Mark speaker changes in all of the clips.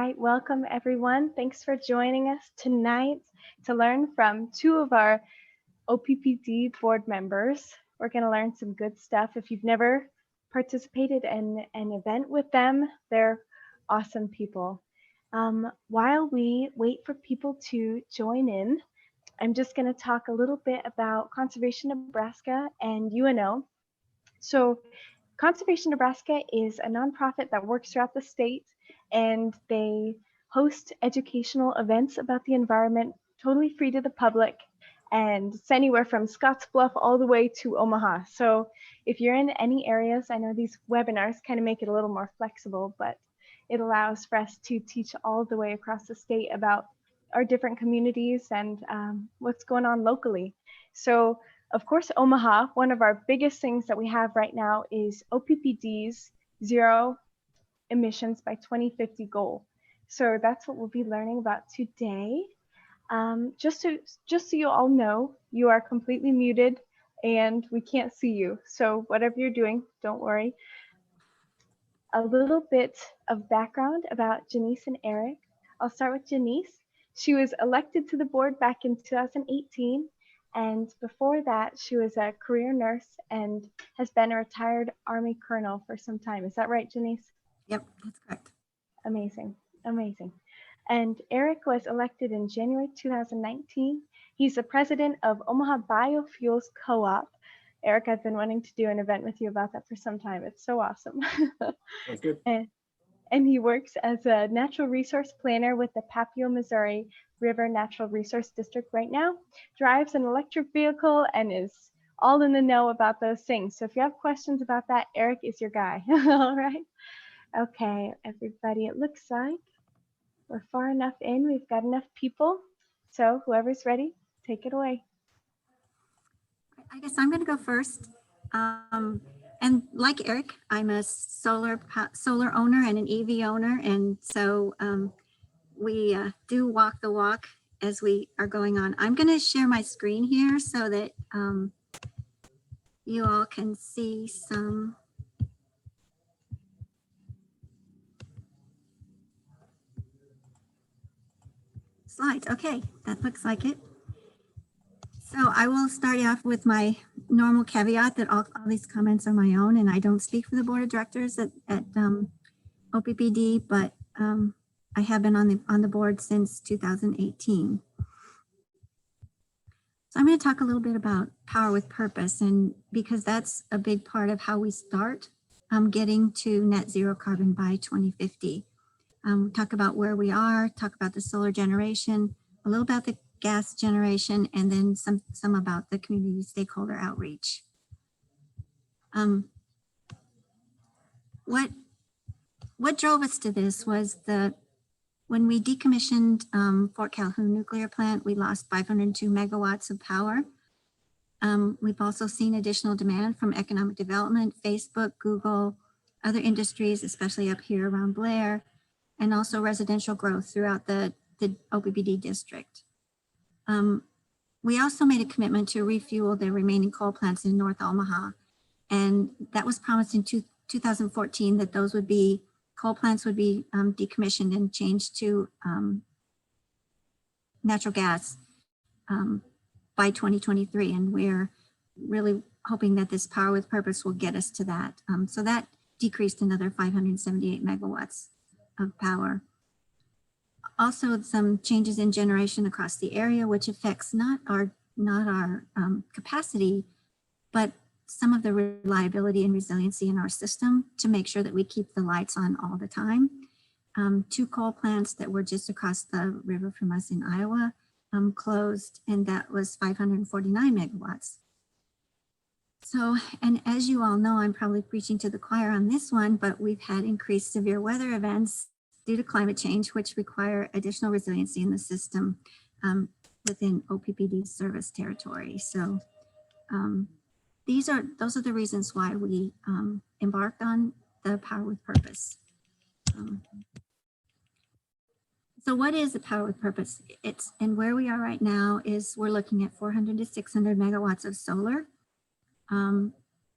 Speaker 1: right, welcome everyone. Thanks for joining us tonight to learn from two of our OPPD board members. We're going to learn some good stuff. If you've never participated in an event with them, they're awesome people. While we wait for people to join in, I'm just going to talk a little bit about Conservation Nebraska and UNO. So Conservation Nebraska is a nonprofit that works throughout the state, and they host educational events about the environment, totally free to the public, and it's anywhere from Scottsbluff all the way to Omaha. So if you're in any areas, I know these webinars kind of make it a little more flexible, but it allows for us to teach all the way across the state about our different communities and what's going on locally. So of course, Omaha, one of our biggest things that we have right now is OPPD's zero emissions by 2050 goal. So that's what we'll be learning about today. Just so you all know, you are completely muted and we can't see you. So whatever you're doing, don't worry. A little bit of background about Janece and Eric. I'll start with Janece. She was elected to the board back in 2018. And before that, she was a career nurse and has been a retired Army colonel for some time. Is that right, Janece?
Speaker 2: Yep, that's correct.
Speaker 1: Amazing, amazing. And Eric was elected in January 2019. He's the president of Omaha Biofuels Co-op. Eric, I've been wanting to do an event with you about that for some time. It's so awesome.
Speaker 3: That's good.
Speaker 1: And he works as a natural resource planner with the Papillion, Missouri River Natural Resource District right now, drives an electric vehicle and is all in the know about those things. So if you have questions about that, Eric is your guy. All right. Okay, everybody, it looks like we're far enough in. We've got enough people. So whoever's ready, take it away.
Speaker 2: I guess I'm going to go first. And like Eric, I'm a solar owner and an EV owner. And so we do walk the walk as we are going on. I'm going to share my screen here so that you all can see some. Slides. Okay, that looks like it. So I will start off with my normal caveat that all these comments are my own and I don't speak for the board of directors at OPPD, but I have been on the board since 2018. So I'm going to talk a little bit about power with purpose, and because that's a big part of how we start getting to net zero carbon by 2050. Talk about where we are, talk about the solar generation, a little about the gas generation, and then some about the community stakeholder outreach. What drove us to this was when we decommissioned Fort Calhoun nuclear plant, we lost 502 megawatts of power. We've also seen additional demand from economic development, Facebook, Google, other industries, especially up here around Blair, and also residential growth throughout the OPPD district. We also made a commitment to refuel the remaining coal plants in North Omaha, and that was promised in 2014 that those would be, coal plants would be decommissioned and changed to natural gas by 2023, and we're really hoping that this power with purpose will get us to that. So that decreased another 578 megawatts of power. Also, some changes in generation across the area, which affects not our capacity, but some of the reliability and resiliency in our system to make sure that we keep the lights on all the time. 2 coal plants that were just across the river from us in Iowa closed, and that was 549 megawatts. So, and as you all know, I'm probably preaching to the choir on this one, but we've had increased severe weather events due to climate change, which require additional resiliency in the system within OPPD's service territory. So those are the reasons why we embarked on the Power with Purpose. So what is the Power with Purpose? And where we are right now is we're looking at 400 to 600 megawatts of solar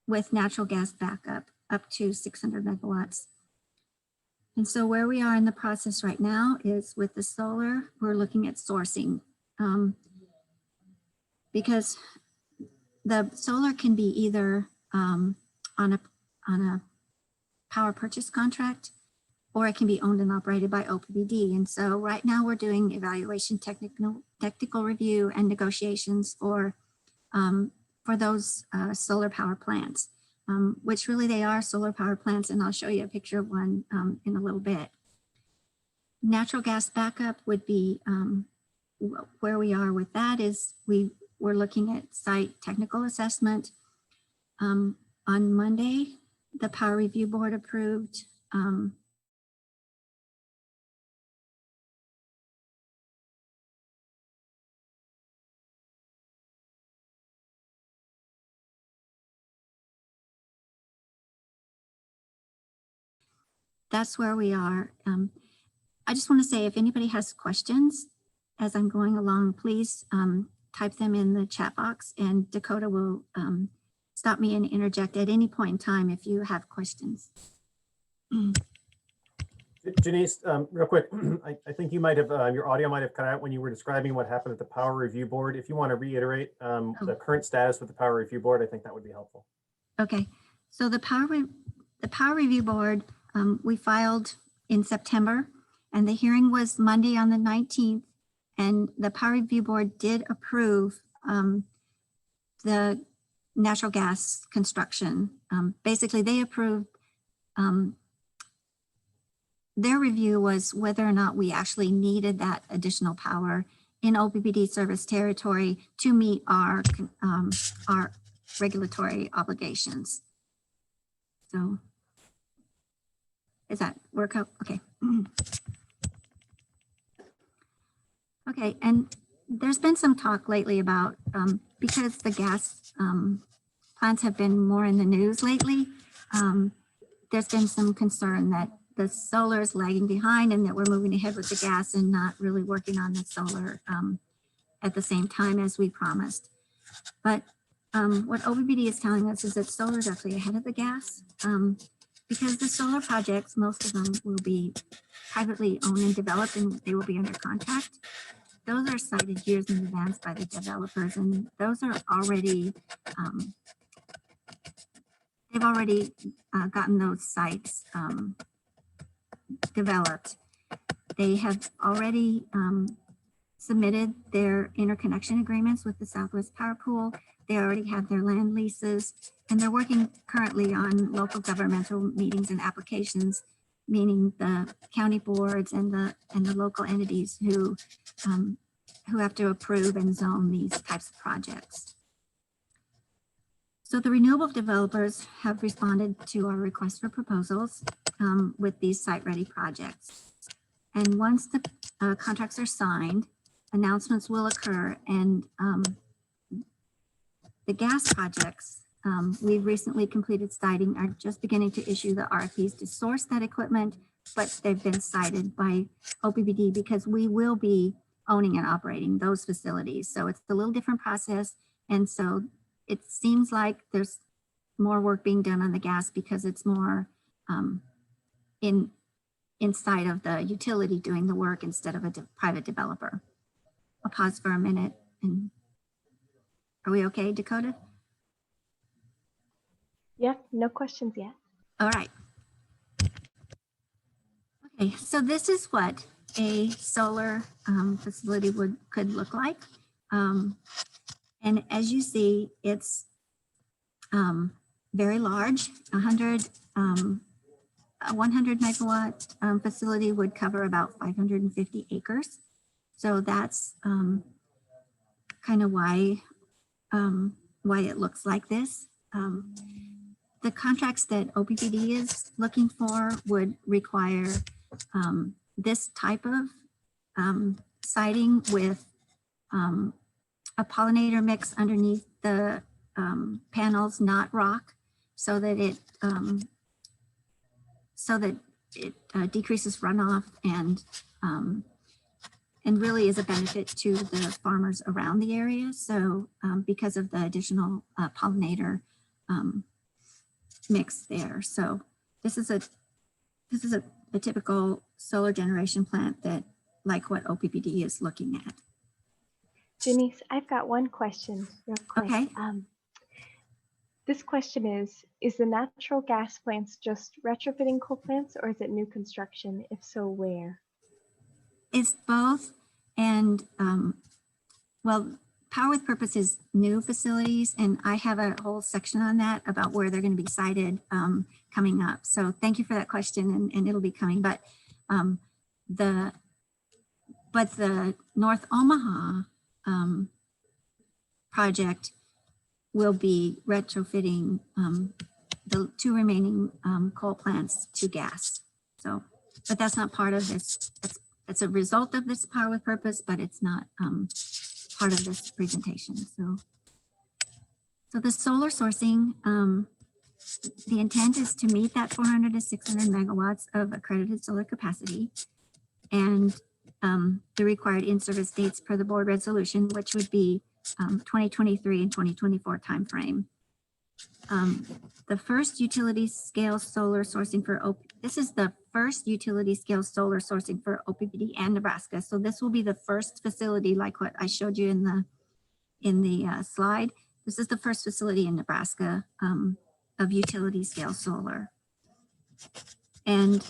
Speaker 2: with natural gas backup up to 600 megawatts. And so where we are in the process right now is with the solar, we're looking at sourcing. Because the solar can be either on a power purchase contract, or it can be owned and operated by OPPD. And so right now we're doing evaluation, technical review, and negotiations for those solar power plants, which really they are solar power plants. And I'll show you a picture of one in a little bit. Natural gas backup would be where we are with that is we're looking at site technical assessment. On Monday, the Power Review Board approved that's where we are. I just want to say, if anybody has questions as I'm going along, please type them in the chat box, and Dakota will stop me and interject at any point in time if you have questions.
Speaker 3: Janece, real quick, I think you might have, your audio might have cut out when you were describing what happened at the Power Review Board. If you want to reiterate the current status with the Power Review Board, I think that would be helpful.
Speaker 2: Okay, so the Power Review Board, we filed in September, and the hearing was Monday on the 19th, and the Power Review Board did approve the natural gas construction. Basically, they approved, their review was whether or not we actually needed that additional power in OPPD service territory to meet our regulatory obligations. So, does that work out? Okay. Okay, and there's been some talk lately about, because the gas plants have been more in the news lately, there's been some concern that the solar is lagging behind and that we're moving ahead with the gas and not really working on the solar at the same time as we promised. But what OPPD is telling us is that solar is actually ahead of the gas because the solar projects, most of them will be privately owned and developed, and they will be under contract. Those are cited years in advance by the developers, and those are already, they've already gotten those sites developed. They have already submitted their interconnection agreements with the Southwest Power Pool. They already have their land leases, and they're working currently on local governmental meetings and applications, meaning the county boards and the local entities who have to approve and zone these types of projects. So the renewable developers have responded to our request for proposals with these site-ready projects. And once the contracts are signed, announcements will occur, and the gas projects, we've recently completed siting, are just beginning to issue the RFPs to source that equipment, but they've been cited by OPPD because we will be owning and operating those facilities. So it's a little different process. And so it seems like there's more work being done on the gas because it's more inside of the utility doing the work instead of a private developer. I'll pause for a minute. And are we okay, Dakota?
Speaker 1: Yeah, no questions yet.
Speaker 2: All right. Okay, so this is what a solar facility could look like. And as you see, it's very large. A 100 megawatt facility would cover about 550 acres. So that's kind of why it looks like this. The contracts that OPPD is looking for would require this type of siding with a pollinator mix underneath the panels, not rock, so that it decreases runoff and really is a benefit to the farmers around the area. So because of the additional pollinator mix there. So this is a a typical solar generation plant that, like what OPPD is looking at.
Speaker 1: Janece, I've got one question real quick.
Speaker 2: Okay.
Speaker 1: This question is the natural gas plants just retrofitting coal plants or is it new construction? If so, where?
Speaker 2: It's both. And well, Power with Purpose is new facilities, and I have a whole section on that about where they're going to be sited coming up. So thank you for that question, and it'll be coming. But the North Omaha project will be retrofitting the 2 remaining coal plants to gas. So, but that's not part of this. That's a result of this Power with Purpose, but it's not part of this presentation. So the solar sourcing, the intent is to meet that 400 to 600 megawatts of accredited solar capacity, and the required in-service dates per the board resolution, which would be 2023 and 2024 timeframe. The first utility scale solar sourcing for this is the first utility scale solar sourcing for OPPD and Nebraska. So this will be the first facility, like what I showed you in the slide. This is the first facility in Nebraska of utility scale solar. And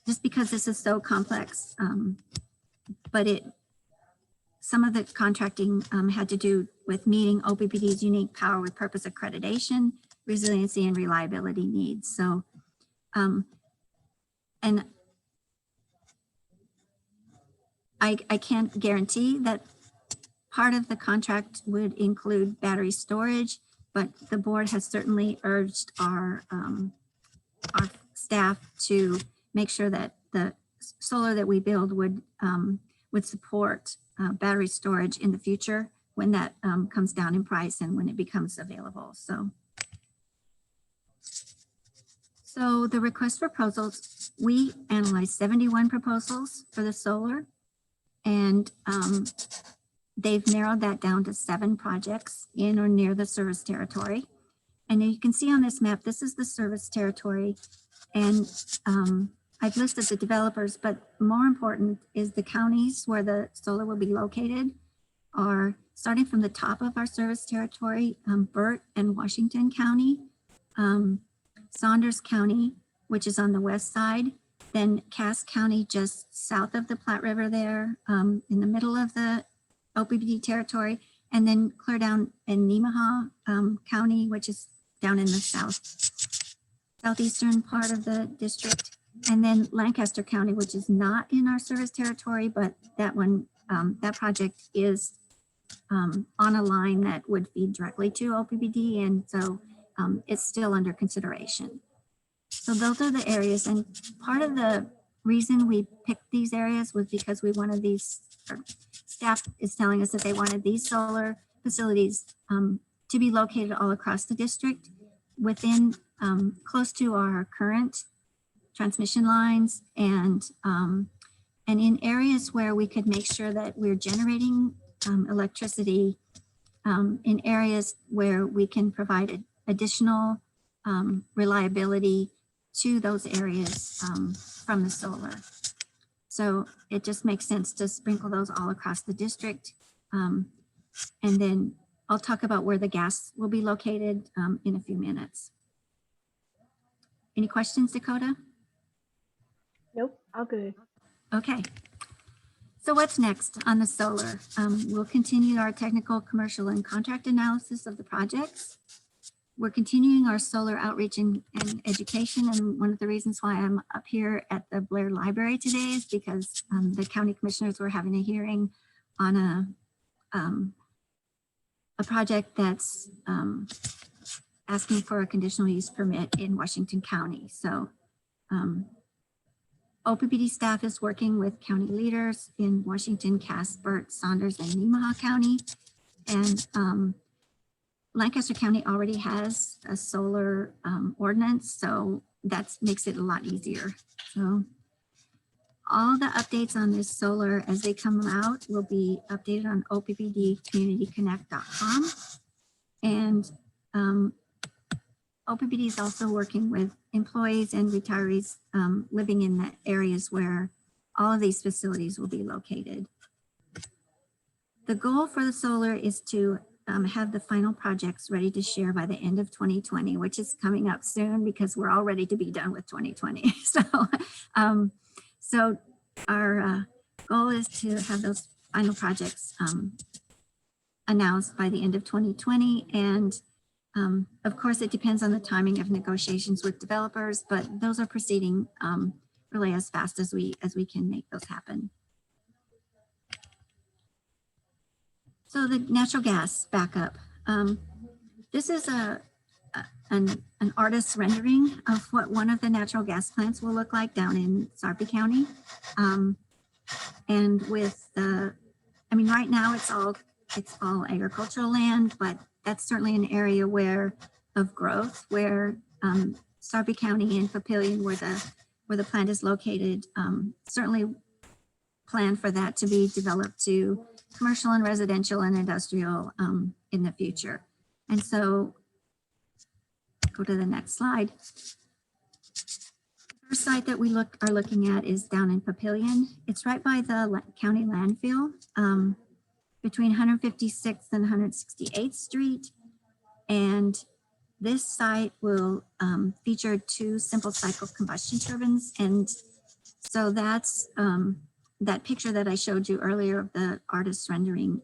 Speaker 2: just because this is so complex, but some of the contracting had to do with meeting OPPD's unique Power with Purpose accreditation, resiliency, and reliability needs. So, and I can't guarantee that part of the contract would include battery storage, but the board has certainly urged our staff to make sure that the solar that we build would support battery storage in the future when that comes down in price and when it becomes available. So the request for proposals, we analyzed 71 proposals for the solar, and they've narrowed that down to 7 projects in or near the service territory. And you can see on this map, this is the service territory, and I've listed the developers, but more important is the counties where the solar will be located are starting from the top of our service territory, Burt and Washington County, Saunders County, which is on the west side, then Cass County just south of the Platte River there, in the middle of the OPPD territory, and then clear down in Nemaha County, which is down in the southeastern part of the district, and then Lancaster County, which is not in our service territory, but that one, that project is on a line that would feed directly to OPPD, and so it's still under consideration. So those are the areas, and part of the reason we picked these areas was because we wanted these, staff is telling us that they wanted these solar facilities to be located all across the district within close to our current transmission lines, and in areas where we could make sure that we're generating electricity in areas where we can provide additional reliability to those areas from the solar. So it just makes sense to sprinkle those all across the district. And then I'll talk about where the gas will be located in a few minutes. Any questions, Dakota?
Speaker 1: Nope, all good.
Speaker 2: Okay. So what's next on the solar? We'll continue our technical, commercial, and contract analysis of the projects. We're continuing our solar outreach and education. And one of the reasons why I'm up here at the Blair Library today is because the county commissioners were having a hearing on a project that's asking for a conditional use permit in Washington County. So OPPD staff is working with county leaders in Washington, Cass, Burt, Saunders, and Nemaha County. And Lancaster County already has a solar ordinance, so that makes it a lot easier. So all the updates on this solar as they come out will be updated on OPPDcommunityconnect.com. And OPPD is also working with employees and retirees living in the areas where all of these facilities will be located. The goal for the solar is to have the final projects ready to share by the end of 2020, which is coming up soon because we're all ready to be done with 2020. So our goal is to have those final projects announced by the end of 2020. And of course, it depends on the timing of negotiations with developers, but those are proceeding really as fast as we can make those happen. So the natural gas backup. This is an artist's rendering of what one of the natural gas plants will look like down in Sarpy County. And with the, I mean, right now it's all agricultural land, but that's certainly an area of growth where Sarpy County and Papillion, where the plant is located, certainly plan for that to be developed to commercial and residential and industrial in the future. And so go to the next slide. The first site that we are looking at is down in Papillion. It's right by the county landfill between 156th and 168th Street. And this site will feature 2 simple cycle combustion turbines. And so that's that picture that I showed you earlier of the artist's rendering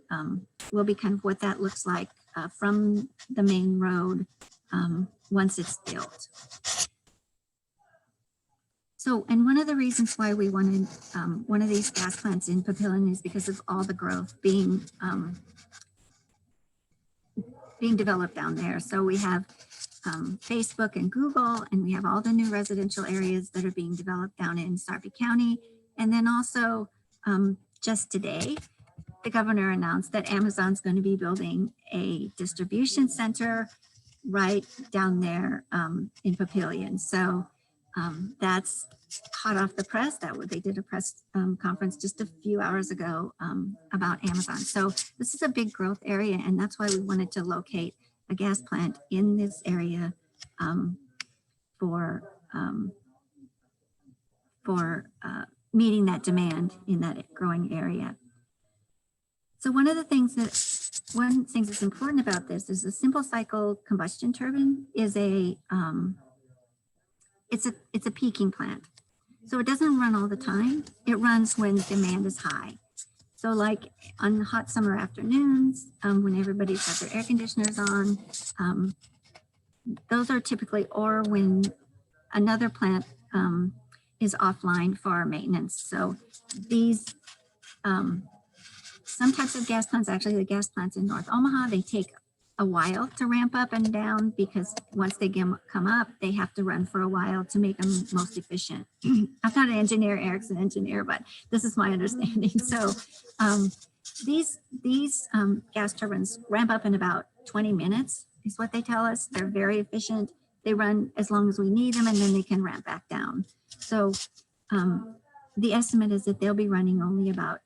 Speaker 2: will be kind of what that looks like from the main road once it's built. So, and one of the reasons why we wanted one of these gas plants in Papillion is because of all the growth being developed down there. So we have Facebook and Google, and we have all the new residential areas that are being developed down in Sarpy County. And then also just today, the governor announced that Amazon's going to be building a distribution center right down there in Papillion. So that's hot off the press. They did a press conference just a few hours ago about Amazon. So this is a big growth area, and that's why we wanted to locate a gas plant in this area for meeting that demand in that growing area. So one of the things that's important about this is the simple cycle combustion turbine is it's a peaking plant. So it doesn't run all the time. It runs when demand is high. So like on hot summer afternoons, when everybody's got their air conditioners on, those are typically, or when another plant is offline for maintenance. So these, some types of gas plants, actually the gas plants in North Omaha, they take a while to ramp up and down because once they come up, they have to run for a while to make them most efficient. I'm not an engineer, Eric's an engineer, but this is my understanding. So these gas turbines ramp up in about 20 minutes is what they tell us. They're very efficient. They run as long as we need them, and then they can ramp back down. So the estimate is that they'll be running only about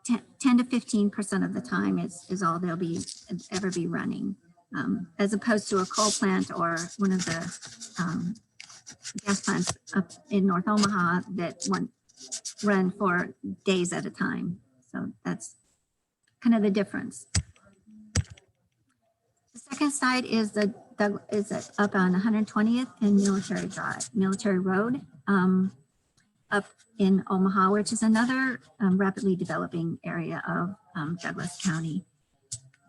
Speaker 2: 10 to 15% of the time is all they'll ever be running, as opposed to a coal plant or one of the gas plants up in North Omaha that run for days at a time. So that's kind of the difference. The second site is up on 120th and Military Road. Up in Omaha, which is another rapidly developing area of Douglas County.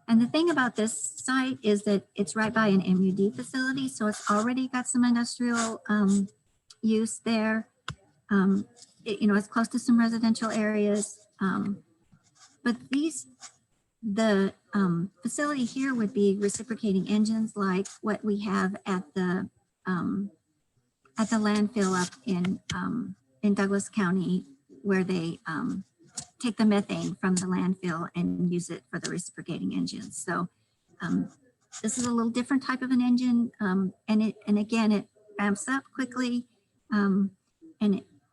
Speaker 2: And the thing about this site is that it's right by an MUD facility, so it's already got some industrial use there. It's close to some residential areas, but the facility here would be reciprocating engines like what we have at the landfill up in Douglas County, where they take the methane from the landfill and use it for the reciprocating engines. So this is a little different type of an engine, and again, it ramps up quickly,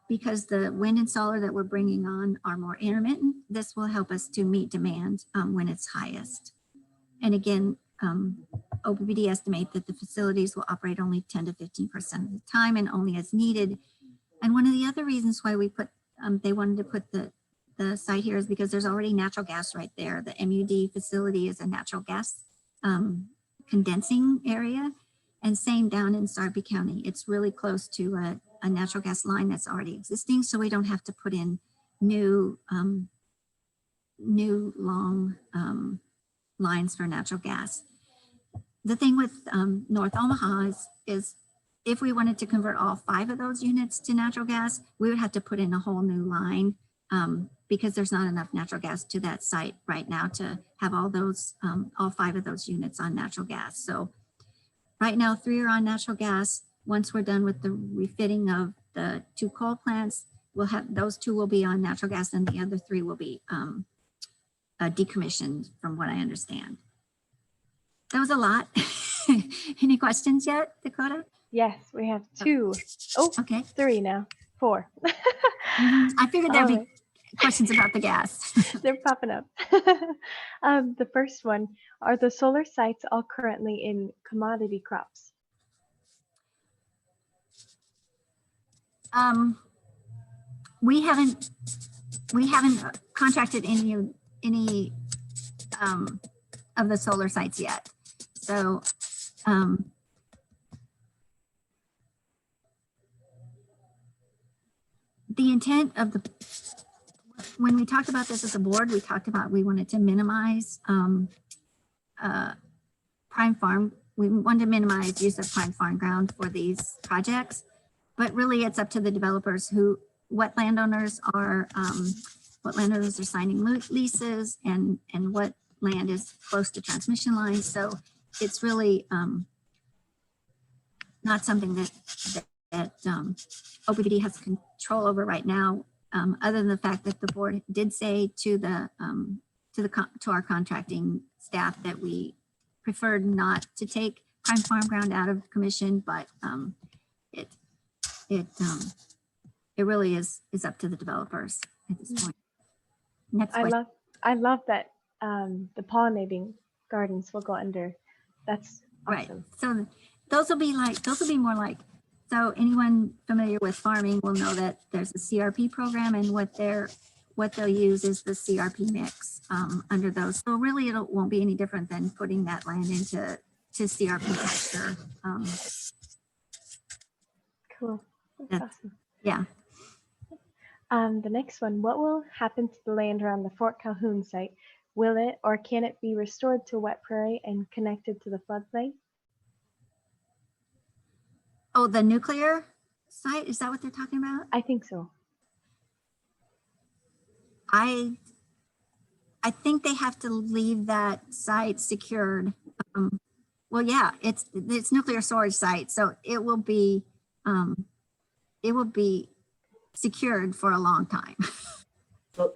Speaker 2: because the wind and solar that we're bringing on are more intermittent, this will help us to meet demand when it's highest. And again, OPPD estimate that the facilities will operate only 10 to 15% of the time and only as needed. And one of the other reasons why we put, they wanted to put the site here is because there's already natural gas right there. The MUD facility is a natural gas condensing area, and same down in Sarpy County. It's really close to a natural gas line that's already existing, so we don't have to put in new long lines for natural gas. The thing with North Omaha is if we wanted to convert all 5 of those units to natural gas, we would have to put in a whole new line because there's not enough natural gas to that site right now to have all those, all 5 of those units on natural gas. So right now, 3 are on natural gas. Once we're done with the refitting of the 2 coal plants, we'll have, those 2 will be on natural gas and the other 3 will be decommissioned from what I understand. That was a lot. Any questions yet, Dakota?
Speaker 1: Yes, we have 2. Oh,
Speaker 2: Okay.
Speaker 1: 3 now. 4.
Speaker 2: I figured there'd be
Speaker 1: Alright.
Speaker 2: questions about the gas.
Speaker 1: They're popping up. The first one, are the solar sites all currently in commodity crops?
Speaker 2: We haven't contracted any of the solar sites yet. So the intent of when we talked about this as a board, we talked about we wanted to minimize prime farm. We wanted to minimize use of prime farm ground for these projects, but really it's up to the developers what landowners are signing leases and what land is close to transmission lines. So it's really not something that OPPD has control over right now, other than the fact that the board did say to our contracting staff that we preferred not to take prime farm ground out of commission, but it really is up to the developers at this point. Next question.
Speaker 1: I love that the pollinating gardens will go under. That's
Speaker 2: Right.
Speaker 1: awesome.
Speaker 2: So those will be more like, so anyone familiar with farming will know that there's a CRP program, and what they'll use is the CRP mix under those. So really it won't be any different than putting that land into CRP sector.
Speaker 1: Cool. That's
Speaker 2: That's-
Speaker 1: awesome.
Speaker 2: Yeah.
Speaker 1: The next one, what will happen to the land around the Fort Calhoun site? Will it or can it be restored to wet prairie and connected to the floodplain?
Speaker 2: Oh, the nuclear site, is that what they're talking about?
Speaker 1: I think so.
Speaker 2: I think they have to leave that site secured. Well, yeah, it's nuclear storage site, so it will be secured for a long time.
Speaker 3: So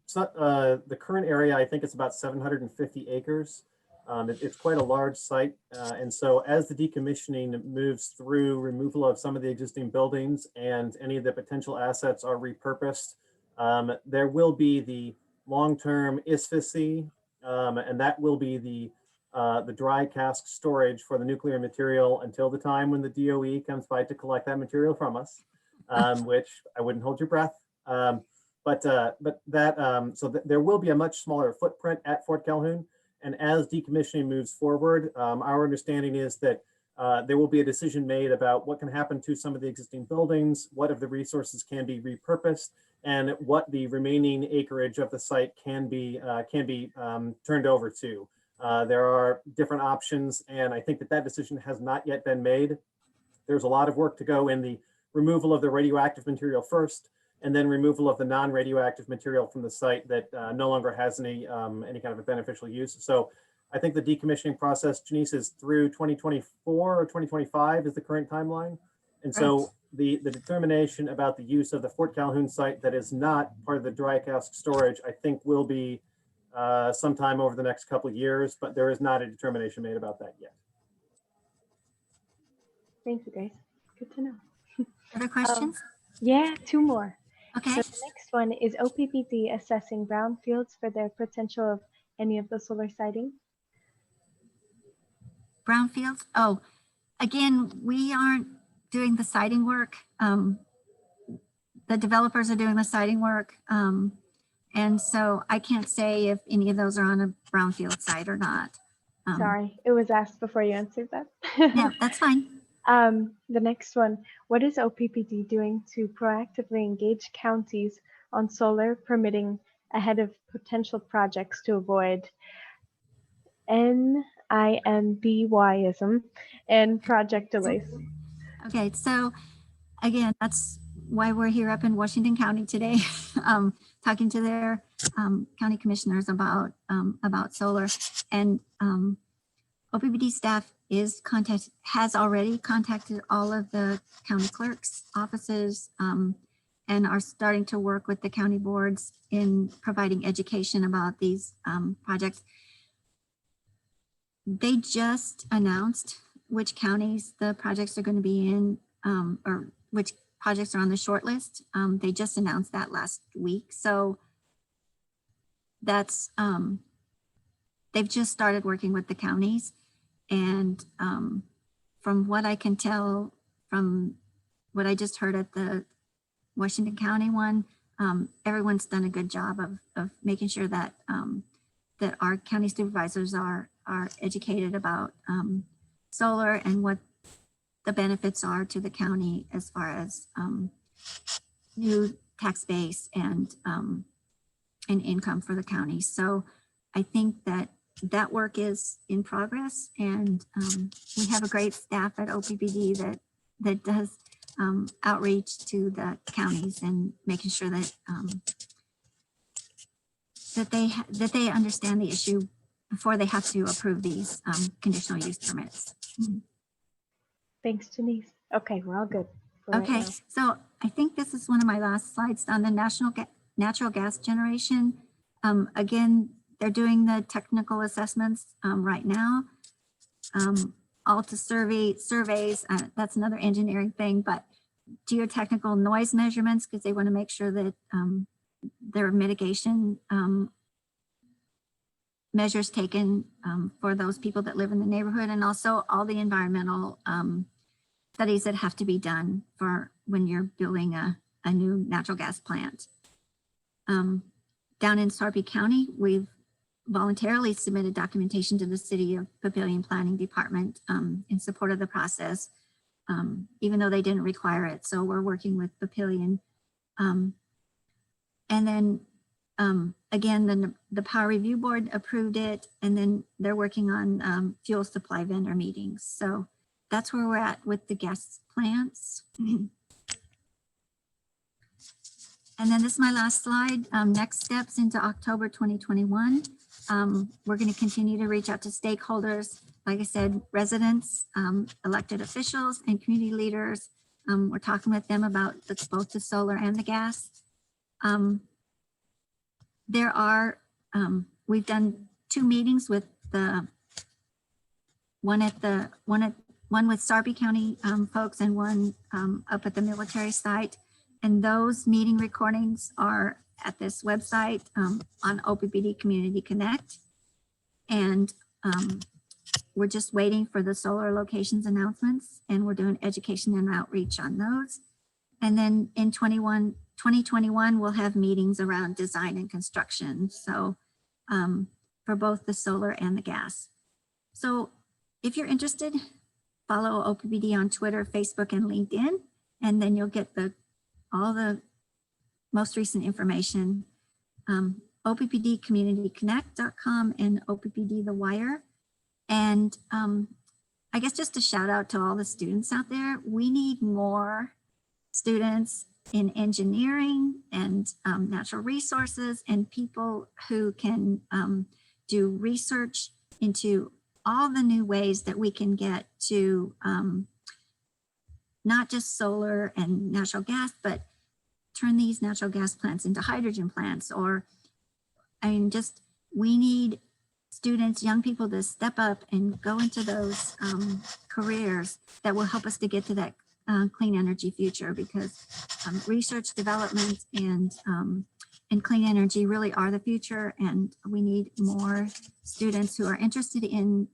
Speaker 3: it's not, the current area, I think it's about 750 acres. It's quite a large site. And so as the decommissioning moves through removal of some of the existing buildings and any of the potential assets are repurposed, there will be the long-term ISFSI, and that will be the dry cask storage for the nuclear material until the time when the DOE comes by to collect that material from us, which I wouldn't hold your breath. But there will be a much smaller footprint at Fort Calhoun. And as decommissioning moves forward, our understanding is that there will be a decision made about what can happen to some of the existing buildings, what of the resources can be repurposed, and what the remaining acreage of the site can be turned over to. There are different options, and I think that decision has not yet been made. There's a lot of work to go in the removal of the radioactive material first, and then removal of the non-radioactive material from the site that no longer has any kind of a beneficial use. So I think the decommissioning process, Janece, is through 2024 or 2025 is the current timeline. And so the determination about the use of the Fort Calhoun site that is not part of the dry cask storage, I think will be sometime over the next couple of years, but there is not a determination made about that yet.
Speaker 1: Thank you, guys. Good to know.
Speaker 2: Other questions?
Speaker 1: Yeah, 2 more.
Speaker 2: Okay.
Speaker 1: So the next one is OPPD assessing brownfields for their potential of any of the solar siting?
Speaker 2: Brownfields. Oh, again, we aren't doing the siding work. The developers are doing the siding work. And so I can't say if any of those are on a brownfield site or not.
Speaker 1: Sorry, it was asked before you answered that.
Speaker 2: Yeah, that's fine.
Speaker 1: The next one, what is OPPD doing to proactively engage counties on solar permitting ahead of potential projects to avoid NIMBYism and project delays?
Speaker 2: Okay, so again, that's why we're here up in Washington County today, talking to their county commissioners about solar. And OPPD staff has already contacted all of the county clerks' offices and are starting to work with the county boards in providing education about these projects. They just announced which counties the projects are going to be in, or which projects are on the short list. They just announced that last week. So that's, they've just started working with the counties. And from what I can tell, from what I just heard at the Washington County one, everyone's done a good job of making sure that that our county supervisors are educated about solar and what the benefits are to the county as far as new tax base and income for the county. So I think that work is in progress, and we have a great staff at OPPD that does outreach to the counties and making sure that that they understand the issue before they have to approve these conditional use permits.
Speaker 1: Thanks, Janece. Okay, we're all good. for right
Speaker 2: Okay,
Speaker 1: now.
Speaker 2: so I think this is one of my last slides on the natural gas generation. Again, they're doing the technical assessments right now. Alta surveys, that's another engineering thing, but geotechnical noise measurements, because they want to make sure that there are mitigation measures taken for those people that live in the neighborhood, and also all the environmental studies that have to be done for when you're building a new natural gas plant. Down in Sarpy County, we've voluntarily submitted documentation to the City of Papillion Planning Department in support of the process, even though they didn't require it. So we're working with Papillion. And then again, the Power Review Board approved it, and then they're working on fuel supply vendor meetings. So that's where we're at with the gas plants. And then this is my last slide. Next steps into October 2021. We're going to continue to reach out to stakeholders, like I said, residents, elected officials, and community leaders. We're talking with them about both the solar and the gas. We've done 2 meetings with one with Sarpy County folks and one up at the military site. And those meeting recordings are at this website on OPPD Community Connect. And we're just waiting for the solar locations announcements, and we're doing education and outreach on those. And then in 2021, we'll have meetings around design and construction. So for both the solar and the gas. So if you're interested, follow OPPD on Twitter, Facebook, and LinkedIn, and then you'll get all the most recent information. OPPDcommunityconnect.com and OPPD The Wire. And I guess just a shout out to all the students out there. We need more students in engineering and natural resources, and people who can do research into all the new ways that we can get to not just solar and natural gas, but turn these natural gas plants into hydrogen plants. Or, I mean, just, we need students, young people to step up and go into those careers that will help us to get to that clean energy future, because research development and clean energy really are the future. And we need more students who are interested in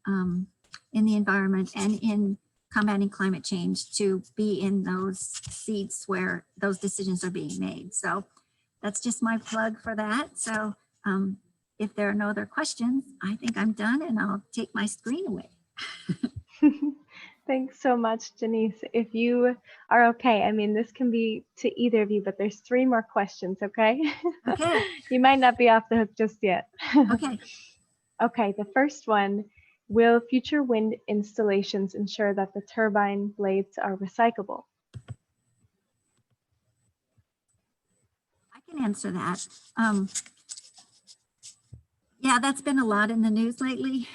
Speaker 2: in the environment and in combating climate change to be in those seats where those decisions are being made. So that's just my plug for that. So if there are no other questions, I think I'm done and I'll take my screen away.
Speaker 1: Thanks so much, Janece. If you are okay, I mean, this can be to either of you, but there's 3 more questions, okay?
Speaker 2: Okay.
Speaker 1: You might not be off the hook just yet.
Speaker 2: Okay.
Speaker 1: Okay, the first one, will future wind installations ensure that the turbine blades are recyclable?
Speaker 2: I can answer that. Yeah, that's been a lot in the news lately.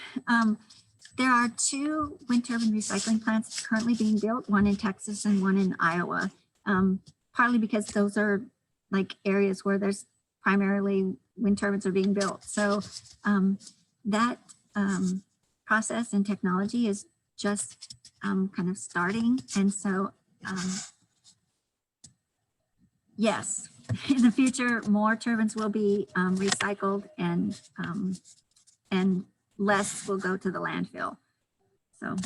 Speaker 2: There are 2 wind turbine recycling plants currently being built, one in Texas and one in Iowa, partly because those are like areas where there's primarily wind turbines are being built. So that process and technology is just kind of starting. And so, yes, in the future, more turbines will be recycled and less will go to the landfill. So.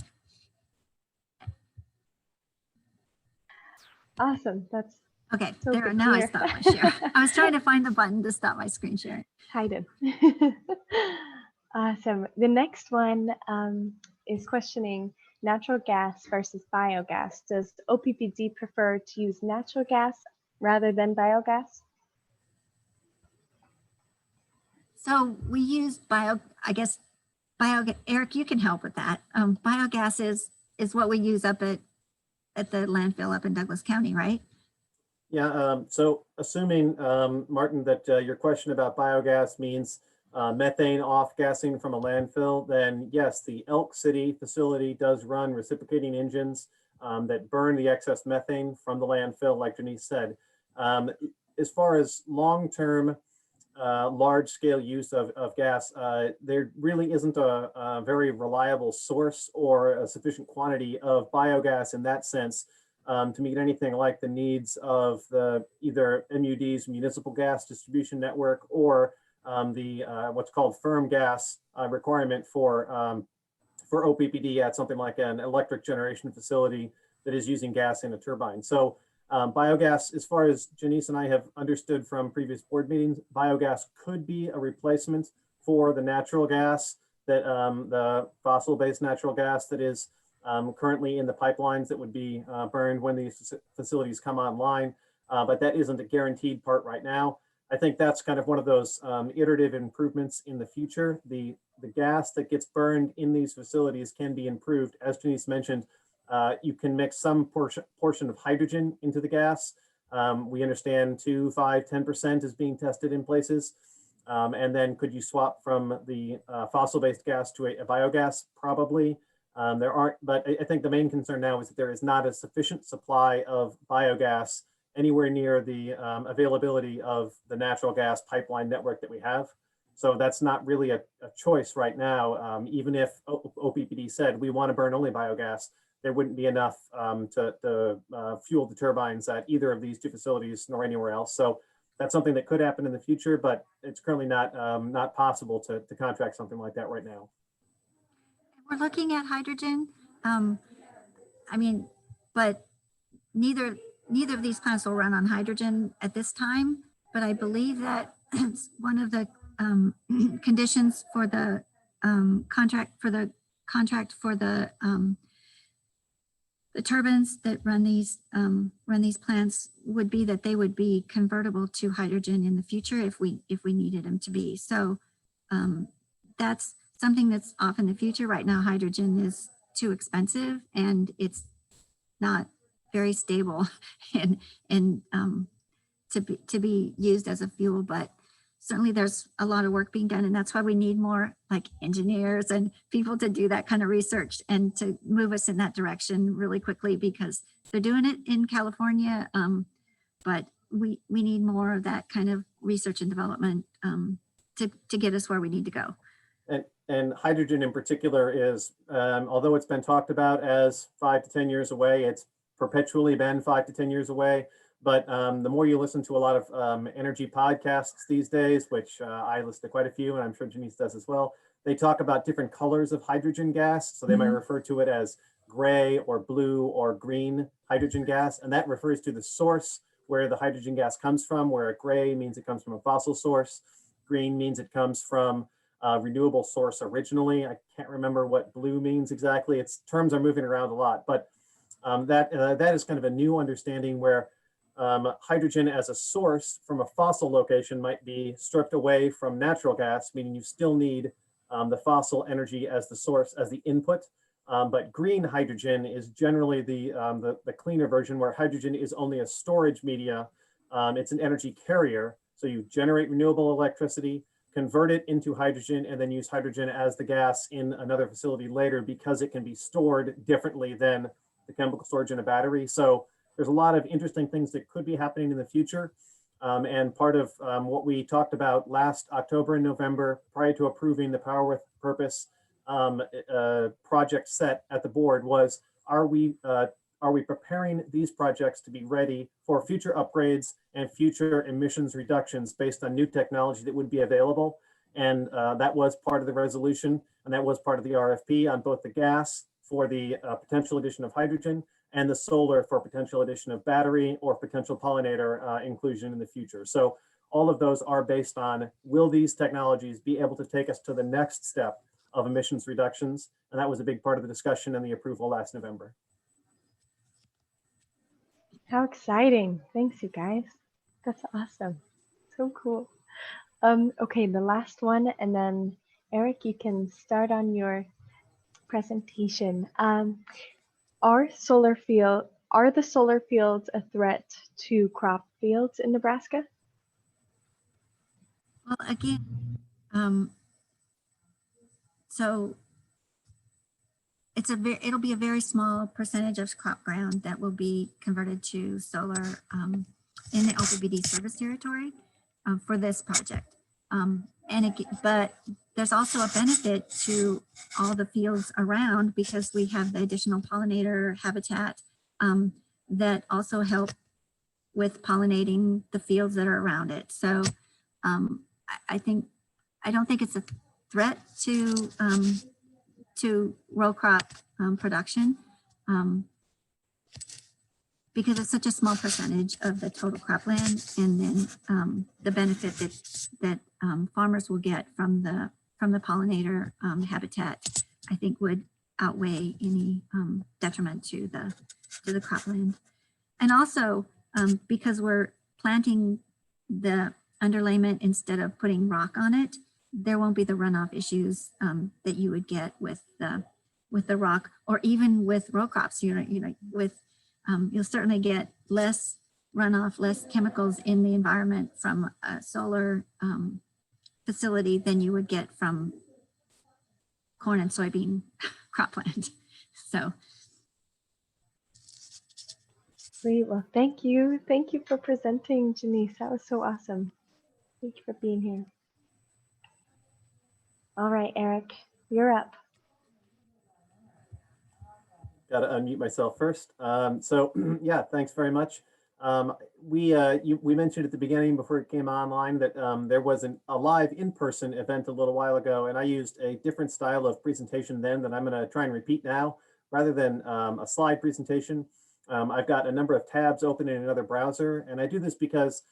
Speaker 1: Awesome. That's
Speaker 2: Okay,
Speaker 1: so
Speaker 2: there.
Speaker 1: good to
Speaker 2: Now I
Speaker 1: hear.
Speaker 2: stopped my share. I was trying to find the button to stop my screen sharing.
Speaker 1: Hidden. Awesome. The next one is questioning natural gas versus biogas. Does OPPD prefer to use natural gas rather than biogas?
Speaker 2: So we use Eric, you can help with that. Biogas is what we use up at the landfill up in Douglas County, right?
Speaker 3: Yeah, so assuming, Martin, that your question about biogas means methane off-gassing from a landfill, then yes, the Elk City facility does run reciprocating engines that burn the excess methane from the landfill, like Janece said. As far as long-term, large-scale use of gas, there really isn't a very reliable source or a sufficient quantity of biogas in that sense to meet anything like the needs of the either MUD's municipal gas distribution network or the what's called firm gas requirement for OPPD at something like an electric generation facility that is using gas in a turbine. So biogas, as far as Janece and I have understood from previous board meetings, biogas could be a replacement for the natural gas that the fossil-based natural gas that is currently in the pipelines that would be burned when these facilities come online, but that isn't a guaranteed part right now. I think that's kind of one of those iterative improvements in the future. The gas that gets burned in these facilities can be improved. As Janece mentioned, you can mix some portion of hydrogen into the gas. We understand 2, 5, 10% is being tested in places. And then could you swap from the fossil-based gas to a biogas? Probably. There aren't, but I think the main concern now is that there is not a sufficient supply of biogas anywhere near the availability of the natural gas pipeline network that we have. So that's not really a choice right now. Even if OPPD said we want to burn only biogas, there wouldn't be enough to fuel the turbines at either of these 2 facilities nor anywhere else. So that's something that could happen in the future, but it's currently not possible to contract something like that right now.
Speaker 2: We're looking at hydrogen. I mean, but neither of these plants will run on hydrogen at this time. But I believe that one of the conditions for the contract for the turbines that run these plants would be that they would be convertible to hydrogen in the future if we needed them to be. So that's something that's off in the future. Right now, hydrogen is too expensive and it's not very stable and to be used as a fuel. But certainly there's a lot of work being done, and that's why we need more like engineers and people to do that kind of research and to move us in that direction really quickly, because they're doing it in California, but we need more of that kind of research and development to get us where we need to go.
Speaker 3: And hydrogen in particular is, although it's been talked about as 5 to 10 years away, it's perpetually been 5 to 10 years away. But the more you listen to a lot of energy podcasts these days, which I listen to quite a few, and I'm sure Janece does as well, they talk about different colors of hydrogen gas. So they might refer to it as gray or blue or green hydrogen gas. And that refers to the source where the hydrogen gas comes from, where gray means it comes from a fossil source. Green means it comes from a renewable source originally. I can't remember what blue means exactly. Its terms are moving around a lot, but that is kind of a new understanding where hydrogen as a source from a fossil location might be stripped away from natural gas, meaning you still need the fossil energy as the source, as the input. But green hydrogen is generally the cleaner version, where hydrogen is only a storage media. It's an energy carrier. So you generate renewable electricity, convert it into hydrogen, and then use hydrogen as the gas in another facility later because it can be stored differently than the chemical storage in a battery. So there's a lot of interesting things that could be happening in the future. And part of what we talked about last October and November, prior to approving the Power with Purpose project set at the board, was, are we preparing these projects to be ready for future upgrades and future emissions reductions based on new technology that would be available? And that was part of the resolution, and that was part of the RFP on both the gas for the potential addition of hydrogen and the solar for potential addition of battery or potential pollinator inclusion in the future. So all of those are based on, will these technologies be able to take us to the next step of emissions reductions? And that was a big part of the discussion and the approval last November.
Speaker 1: How exciting. Thanks, you guys. That's awesome. So cool. Okay, the last one, and then Eric, you can start on your presentation. Are the solar fields a threat to crop fields in Nebraska?
Speaker 2: Well, again, so it'll be a very small percentage of crop ground that will be converted to solar in the OPPD service territory for this project. But there's also a benefit to all the fields around because we have the additional pollinator habitat that also help with pollinating the fields that are around it. So I don't think it's a threat to row crop production because it's such a small percentage of the total cropland, and then the benefit that farmers will get from the pollinator habitat, I think, would outweigh any detriment to the cropland. And also because we're planting the underlayment instead of putting rock on it, there won't be the runoff issues that you would get with the rock, or even with row crops. You'll certainly get less runoff, less chemicals in the environment from a solar facility than you would get from corn and soybean cropland. So.
Speaker 1: Sweet. Well, thank you. Thank you for presenting, Janece. That was so awesome. Thank you for being here. All right, Eric, you're up.
Speaker 3: Got to unmute myself first. So yeah, thanks very much. We mentioned at the beginning before it came online that there was a live in-person event a little while ago, and I used a different style of presentation then that I'm going to try and repeat now. Rather than a slide presentation, I've got a number of tabs open in another browser, and I do this because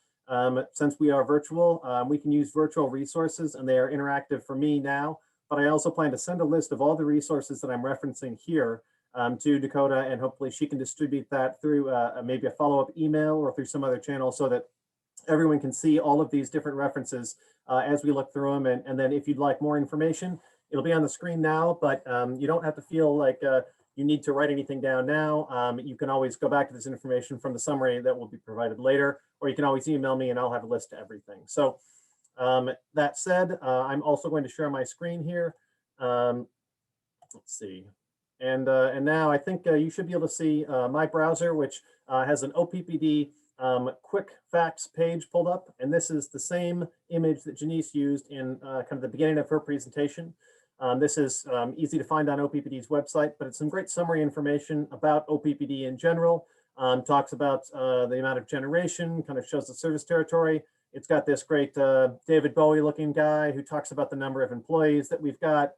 Speaker 3: since we are virtual, we can use virtual resources, and they are interactive for me now, but I also plan to send a list of all the resources that I'm referencing here to Dakota, and hopefully she can distribute that through maybe a follow-up email or through some other channel so that everyone can see all of these different references as we look through them. And then if you'd like more information, it'll be on the screen now, but you don't have to feel like you need to write anything down now. You can always go back to this information from the summary that will be provided later, or you can always email me and I'll have a list of everything. So that said, I'm also going to share my screen here. Let's see. And now I think you should be able to see my browser, which has an OPPD quick facts page pulled up. And this is the same image that Janece used in kind of the beginning of her presentation. This is easy to find on OPPD's website, but it's some great summary information about OPPD in general. Talks about the amount of generation, kind of shows the service territory, It's got this great David Bowie looking guy who talks about the number of employees that we've got.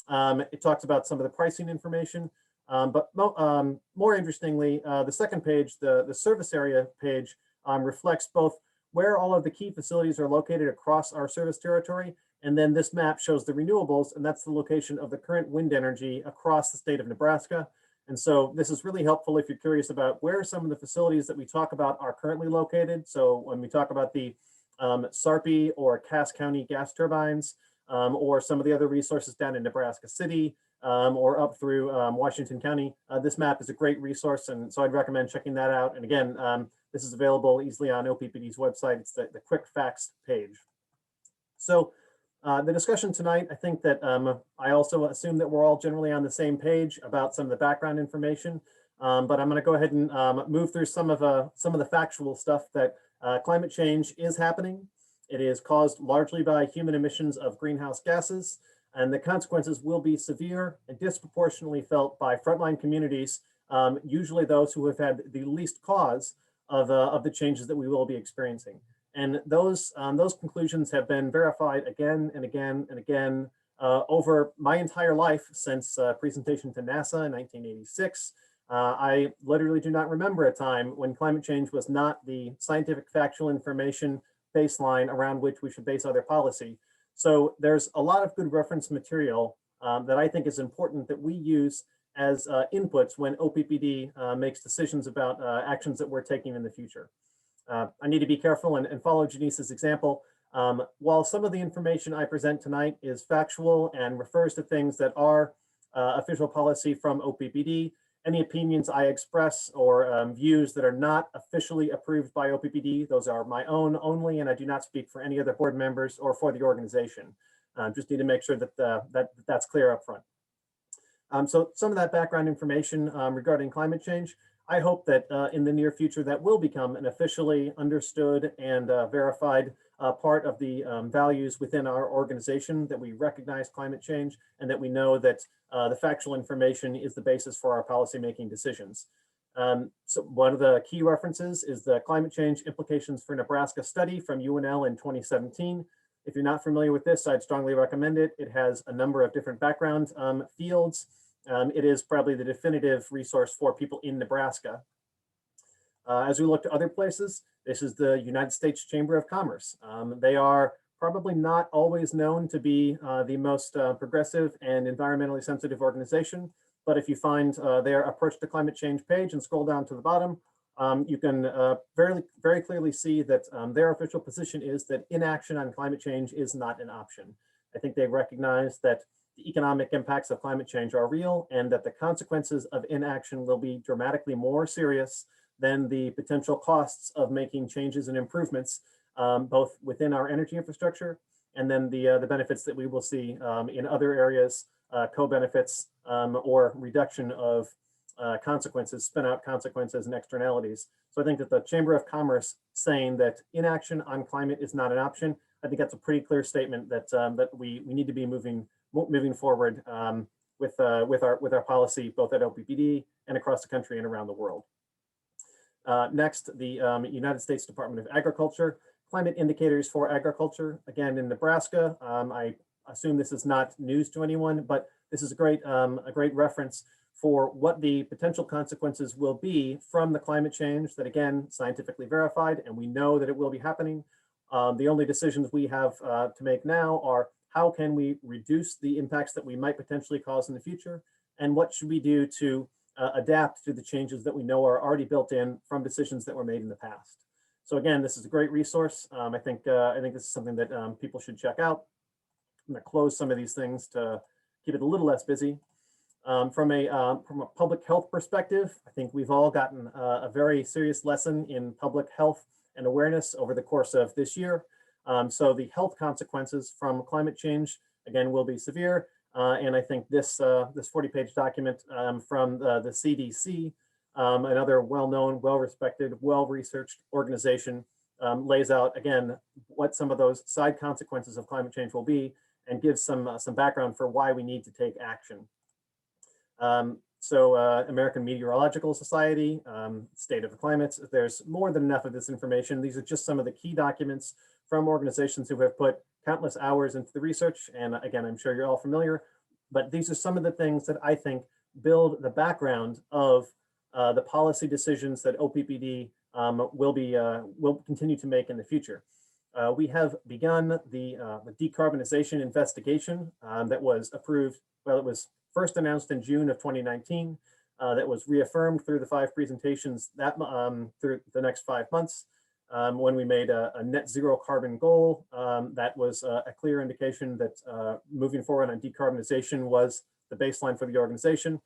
Speaker 3: It talks about some of the pricing information. But more interestingly, the second page, the service area page, reflects both where all of the key facilities are located across our service territory. And then this map shows the renewables, and that's the location of the current wind energy across the state of Nebraska. And so this is really helpful if you're curious about where some of the facilities that we talk about are currently located. So when we talk about the Sarpy or Cass County gas turbines, or some of the other resources down in Nebraska City, or up through Washington County, this map is a great resource. And so I'd recommend checking that out. And again, this is available easily on OPPD's website. It's the quick facts page. So the discussion tonight, I think that I also assume that we're all generally on the same page about some of the background information, but I'm going to go ahead and move through some of the factual stuff that climate change is happening. It is caused largely by human emissions of greenhouse gases, and the consequences will be severe and disproportionately felt by frontline communities, usually those who have had the least cause of the changes that we will be experiencing. And those conclusions have been verified again and again and again over my entire life since presentation to NASA in 1986. I literally do not remember a time when climate change was not the scientific factual information baseline around which we should base other policy. So there's a lot of good reference material that I think is important that we use as inputs when OPPD makes decisions about actions that we're taking in the future. I need to be careful and follow Janece's example. While some of the information I present tonight is factual and refers to things that are official policy from OPPD, any opinions I express or views that are not officially approved by OPPD, those are my own only, and I do not speak for any other board members or for the organization. Just need to make sure that that's clear up front. So some of that background information regarding climate change, I hope that in the near future that will become an officially understood and verified part of the values within our organization, that we recognize climate change and that we know that the factual information is the basis for our policymaking decisions. So one of the key references is the Climate Change Implications for Nebraska study from UNL in 2017. If you're not familiar with this, I'd strongly recommend it. It has a number of different background fields. It is probably the definitive resource for people in Nebraska. As we look to other places, this is the United States Chamber of Commerce. They are probably not always known to be the most progressive and environmentally sensitive organization, but if you find their approach to climate change page and scroll down to the bottom, you can very clearly see that their official position is that inaction on climate change is not an option. I think they recognize that the economic impacts of climate change are real and that the consequences of inaction will be dramatically more serious than the potential costs of making changes and improvements, both within our energy infrastructure and then the benefits that we will see in other areas, co-benefits or reduction of consequences, spin out consequences and externalities. So I think that the Chamber of Commerce saying that inaction on climate is not an option, I think that's a pretty clear statement that that we need to be moving forward with our policy, both at OPPD and across the country and around the world. Next, the United States Department of Agriculture, climate indicators for agriculture. Again, in Nebraska, I assume this is not news to anyone, but this is a great reference for what the potential consequences will be from the climate change that, again, scientifically verified, and we know that it will be happening. The only decisions we have to make now are how can we reduce the impacts that we might potentially cause in the future, and what should we do to adapt to the changes that we know are already built in from decisions that were made in the past. So again, this is a great resource. I think this is something that people should check out. I'm going to close some of these things to keep it a little less busy. From a public health perspective, I think we've all gotten a very serious lesson in public health and awareness over the course of this year. So the health consequences from climate change, again, will be severe. And I think this 40-page document from the CDC, another well-known, well-respected, well-researched organization, lays out, again, what some of those side consequences of climate change will be and gives some background for why we need to take action. American Meteorological Society, State of the Climate, there's more than enough of this information. These are just some of the key documents from organizations who have put countless hours into the research. And again, I'm sure you're all familiar, but these are some of the things that I think build the background of the policy decisions that OPPD will continue to make in the future. We have begun the decarbonization investigation that was approved. Well, it was first announced in June of 2019. That was reaffirmed through the 5 presentations that through the next 5 months. When we made a net zero carbon goal, that was a clear indication that moving forward on decarbonization was the baseline for the organization.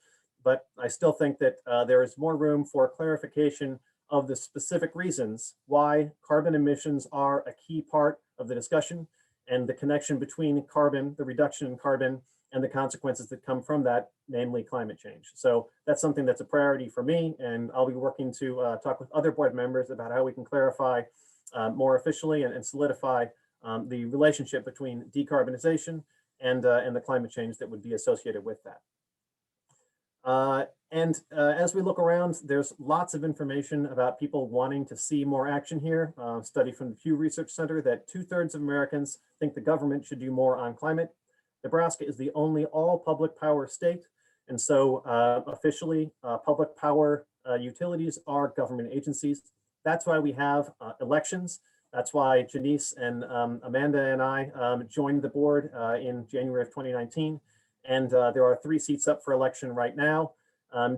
Speaker 3: But I still think that there is more room for clarification of the specific reasons why carbon emissions are a key part of the discussion, and the connection between carbon, the reduction in carbon, and the consequences that come from that, namely climate change. So that's something that's a priority for me, and I'll be working to talk with other board members about how we can clarify more officially and solidify the relationship between decarbonization and the climate change that would be associated with that. As we look around, there's lots of information about people wanting to see more action here. Study from the Pew Research Center that 2/3 of Americans think the government should do more on climate. Nebraska is the only all public power state. And so officially, public power utilities are government agencies. That's why we have elections. That's why Janece and Amanda and I joined the board in January of 2019. And there are 3 seats up for election right now.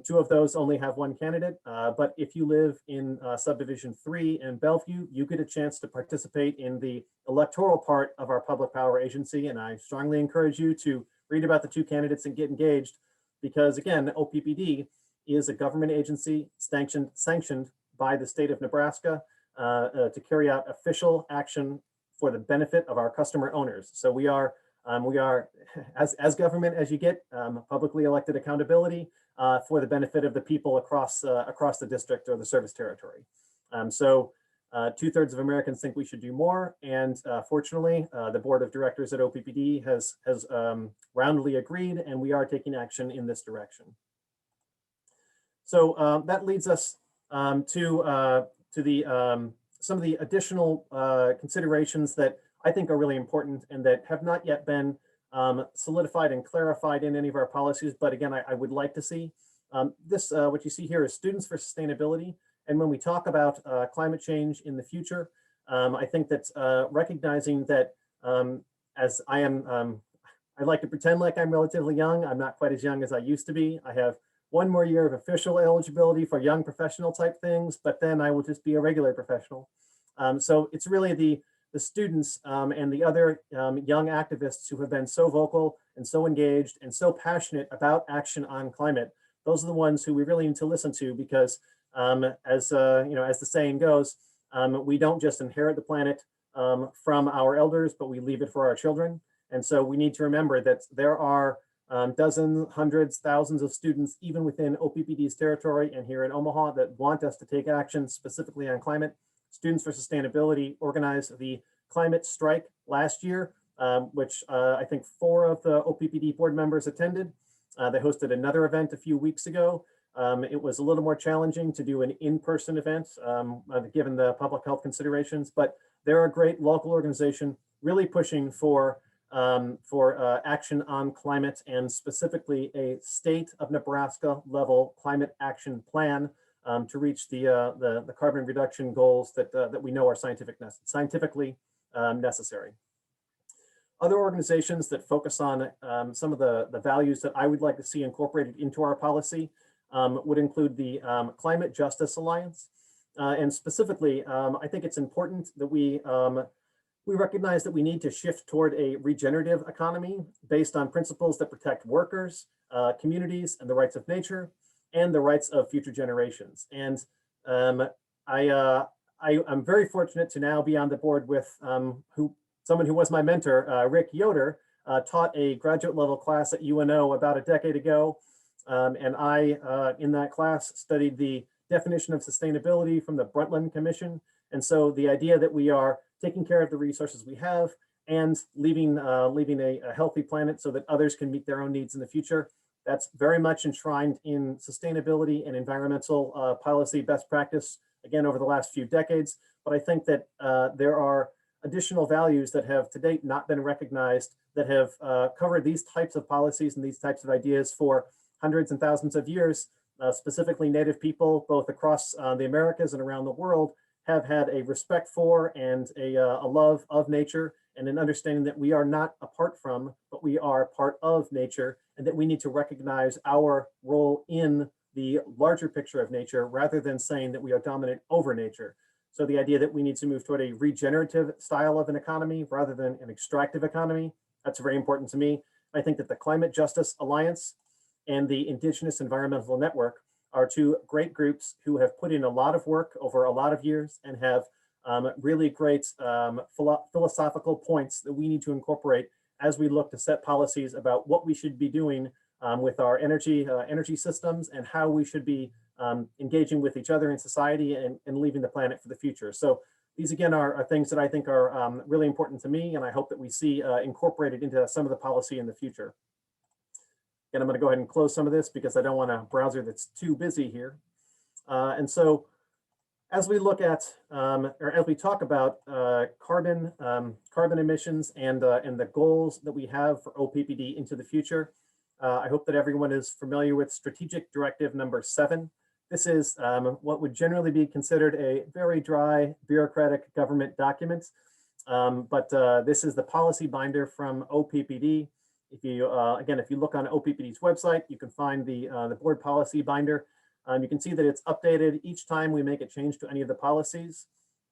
Speaker 3: 2 of those only have 1 candidate, but if you live in subdivision 3 in Bellevue, you get a chance to participate in the electoral part of our public power agency. And I strongly encourage you to read about the 2 candidates and get engaged, because again, OPPD is a government agency sanctioned by the state of Nebraska to carry out official action for the benefit of our customer owners. So we are as government as you get, publicly elected accountability for the benefit of the people across the district or the service territory. So 2/3 of Americans think we should do more, and fortunately, the board of directors at OPPD has roundly agreed, and we are taking action in this direction. So that leads us to some of the additional considerations that I think are really important and that have not yet been solidified and clarified in any of our policies. But again, I would like to see this. What you see here is Students for Sustainability. And when we talk about climate change in the future, I think that recognizing that as I am, I like to pretend like I'm relatively young. I'm not quite as young as I used to be. I have 1 more year of official eligibility for young professional type things, but then I will just be a regular professional. So it's really the students and the other young activists who have been so vocal and so engaged and so passionate about action on climate. Those are the ones who we really need to listen to, because as the saying goes, we don't just inherit the planet from our elders, but we leave it for our children. And so we need to remember that there are dozens, hundreds, thousands of students, even within OPPD's territory and here in Omaha, that want us to take action specifically on climate. Students for Sustainability organized the climate strike last year, which I think 4 of the OPPD board members attended. They hosted another event a few weeks ago. It was a little more challenging to do an in-person event given the public health considerations, but they're a great local organization really pushing for action on climate, and specifically a state of Nebraska level climate action plan to reach the carbon reduction goals that we know are scientifically necessary. Other organizations that focus on some of the values that I would like to see incorporated into our policy would include the Climate Justice Alliance. And specifically, I think it's important that we recognize that we need to shift toward a regenerative economy based on principles that protect workers, communities, and the rights of nature, and the rights of future generations. And I'm very fortunate to now be on the board with someone who was my mentor, Rick Yoder, taught a graduate level class at UNO about a decade ago. And I, in that class, studied the definition of sustainability from the Brundtland Commission. And so the idea that we are taking care of the resources we have and leaving a healthy planet so that others can meet their own needs in the future, that's very much enshrined in sustainability and environmental policy best practice, again, over the last few decades. But I think that there are additional values that have to date not been recognized, that have covered these types of policies and these types of ideas for hundreds and thousands of years. Specifically, Native people, both across the Americas and around the world, have had a respect for and a love of nature, and an understanding that we are not apart from, but we are part of nature, and that we need to recognize our role in the larger picture of nature rather than saying that we are dominant over nature. So the idea that we need to move toward a regenerative style of an economy rather than an extractive economy, that's very important to me. I think that the Climate Justice Alliance and the Indigenous Environmental Network are two great groups who have put in a lot of work over a lot of years and have really great philosophical points that we need to incorporate as we look to set policies about what we should be doing with our energy systems and how we should be engaging with each other in society and leaving the planet for the future. So these again are things that I think are really important to me, and I hope that we see incorporated into some of the policy in the future. And I'm going to go ahead and close some of this because I don't want a browser that's too busy here. And so as we look at, or as we talk about carbon emissions and the goals that we have for OPPD into the future, I hope that everyone is familiar with Strategic Directive number 7. This is what would generally be considered a very dry, bureaucratic government document. But this is the policy binder from OPPD. If you, again, if you look on OPPD's website, you can find the board policy binder. You can see that it's updated each time we make a change to any of the policies.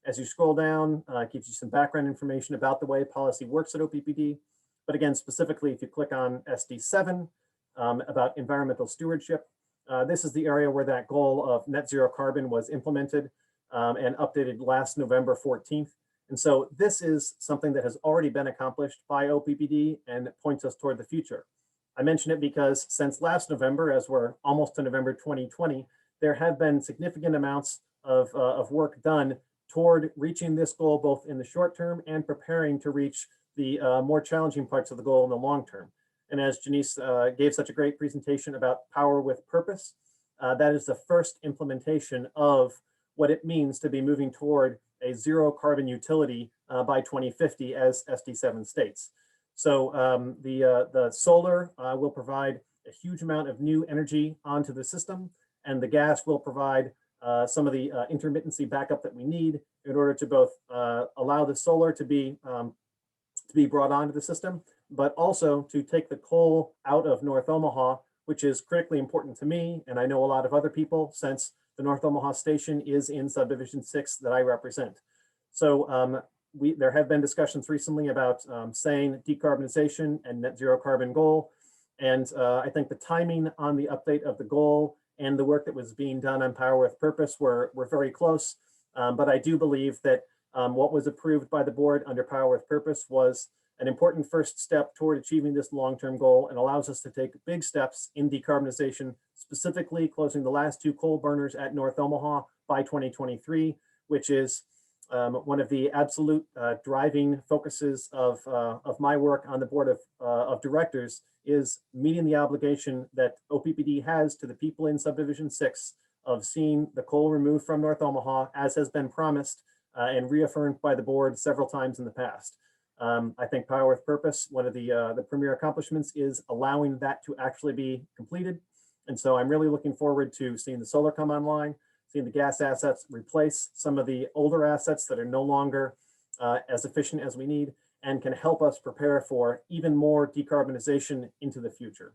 Speaker 3: As you scroll down, it gives you some background information about the way policy works at OPPD. But again, specifically, if you click on SD7 about environmental stewardship, this is the area where that goal of net zero carbon was implemented and updated last November 14th. And so this is something that has already been accomplished by OPPD and points us toward the future. I mention it because since last November, as we're almost to November 2020, there have been significant amounts of work done toward reaching this goal, both in the short term and preparing to reach the more challenging parts of the goal in the long term. And as Janece gave such a great presentation about power with purpose, that is the first implementation of what it means to be moving toward a zero carbon utility by 2050, as SD7 states. So the solar will provide a huge amount of new energy onto the system, and the gas will provide some of the intermittency backup that we need in order to both allow the solar to be brought onto the system, but also to take the coal out of North Omaha, which is critically important to me, and I know a lot of other people, since the North Omaha station is in subdivision 6 that I represent. So there have been discussions recently about saying decarbonization and net zero carbon goal. And I think the timing on the update of the goal and the work that was being done on Power with Purpose were very close. But I do believe that what was approved by the board under Power with Purpose was an important first step toward achieving this long-term goal and allows us to take big steps in decarbonization, specifically closing the last 2 coal burners at North Omaha by 2023, which is one of the absolute driving focuses of my work on the board of directors, is meeting the obligation that OPPD has to the people in subdivision 6 of seeing the coal removed from North Omaha, as has been promised and reaffirmed by the board several times in the past. I think Power with Purpose, one of the premier accomplishments is allowing that to actually be completed. And so I'm really looking forward to seeing the solar come online, seeing the gas assets replace some of the older assets that are no longer as efficient as we need, and can help us prepare for even more decarbonization into the future.